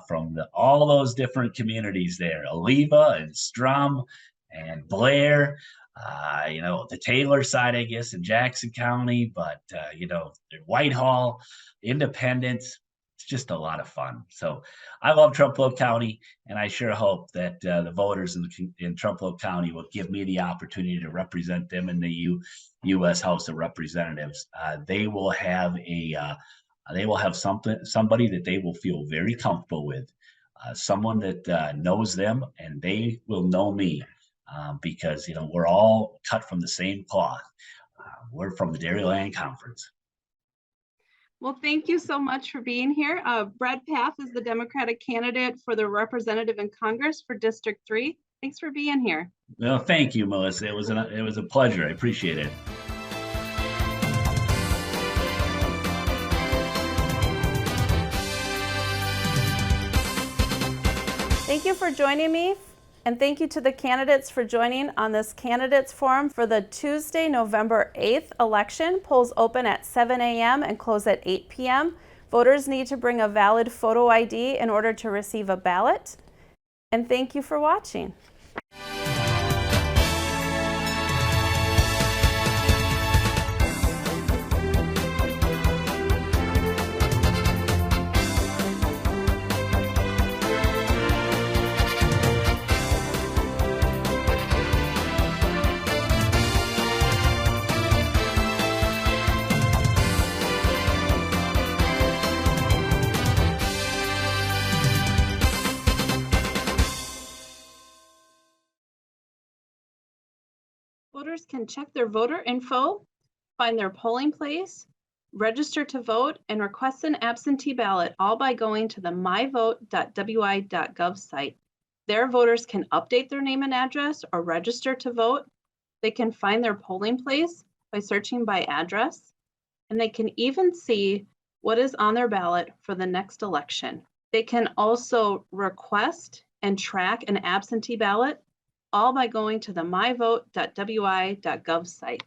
H: from all those different communities there, Oliva and Strum and Blair, the Taylor side, I guess, in Jackson County, but, Whitehall, Independence. It's just a lot of fun. So I love Trempealeau County, and I sure hope that the voters in Trempealeau County will give me the opportunity to represent them in the U.S. House of Representatives. They will have somebody that they will feel very comfortable with, someone that knows them, and they will know me, because we're all cut from the same cloth. We're from the Dairyland Conference.
A: Well, thank you so much for being here. Brad Paff is the Democratic candidate for the representative in Congress for District 3. Thanks for being here.
H: Well, thank you, Melissa. It was a pleasure. I appreciate it.
A: Thank you for joining me, and thank you to the candidates for joining on this candidates forum for the Tuesday, November 8th election. Polls open at 7 a.m. and close at 8 p.m. Voters need to bring a valid photo ID in order to receive a ballot. And thank you for watching. Voters can check their voter info, find their polling place, register to vote, and request an absentee ballot, all by going to the myvote.wi.gov site. There, voters can update their name and address or register to vote. They can find their polling place by searching by address, and they can even see what is on their ballot for the next election. They can also request and track an absentee ballot, all by going to the myvote.wi.gov site.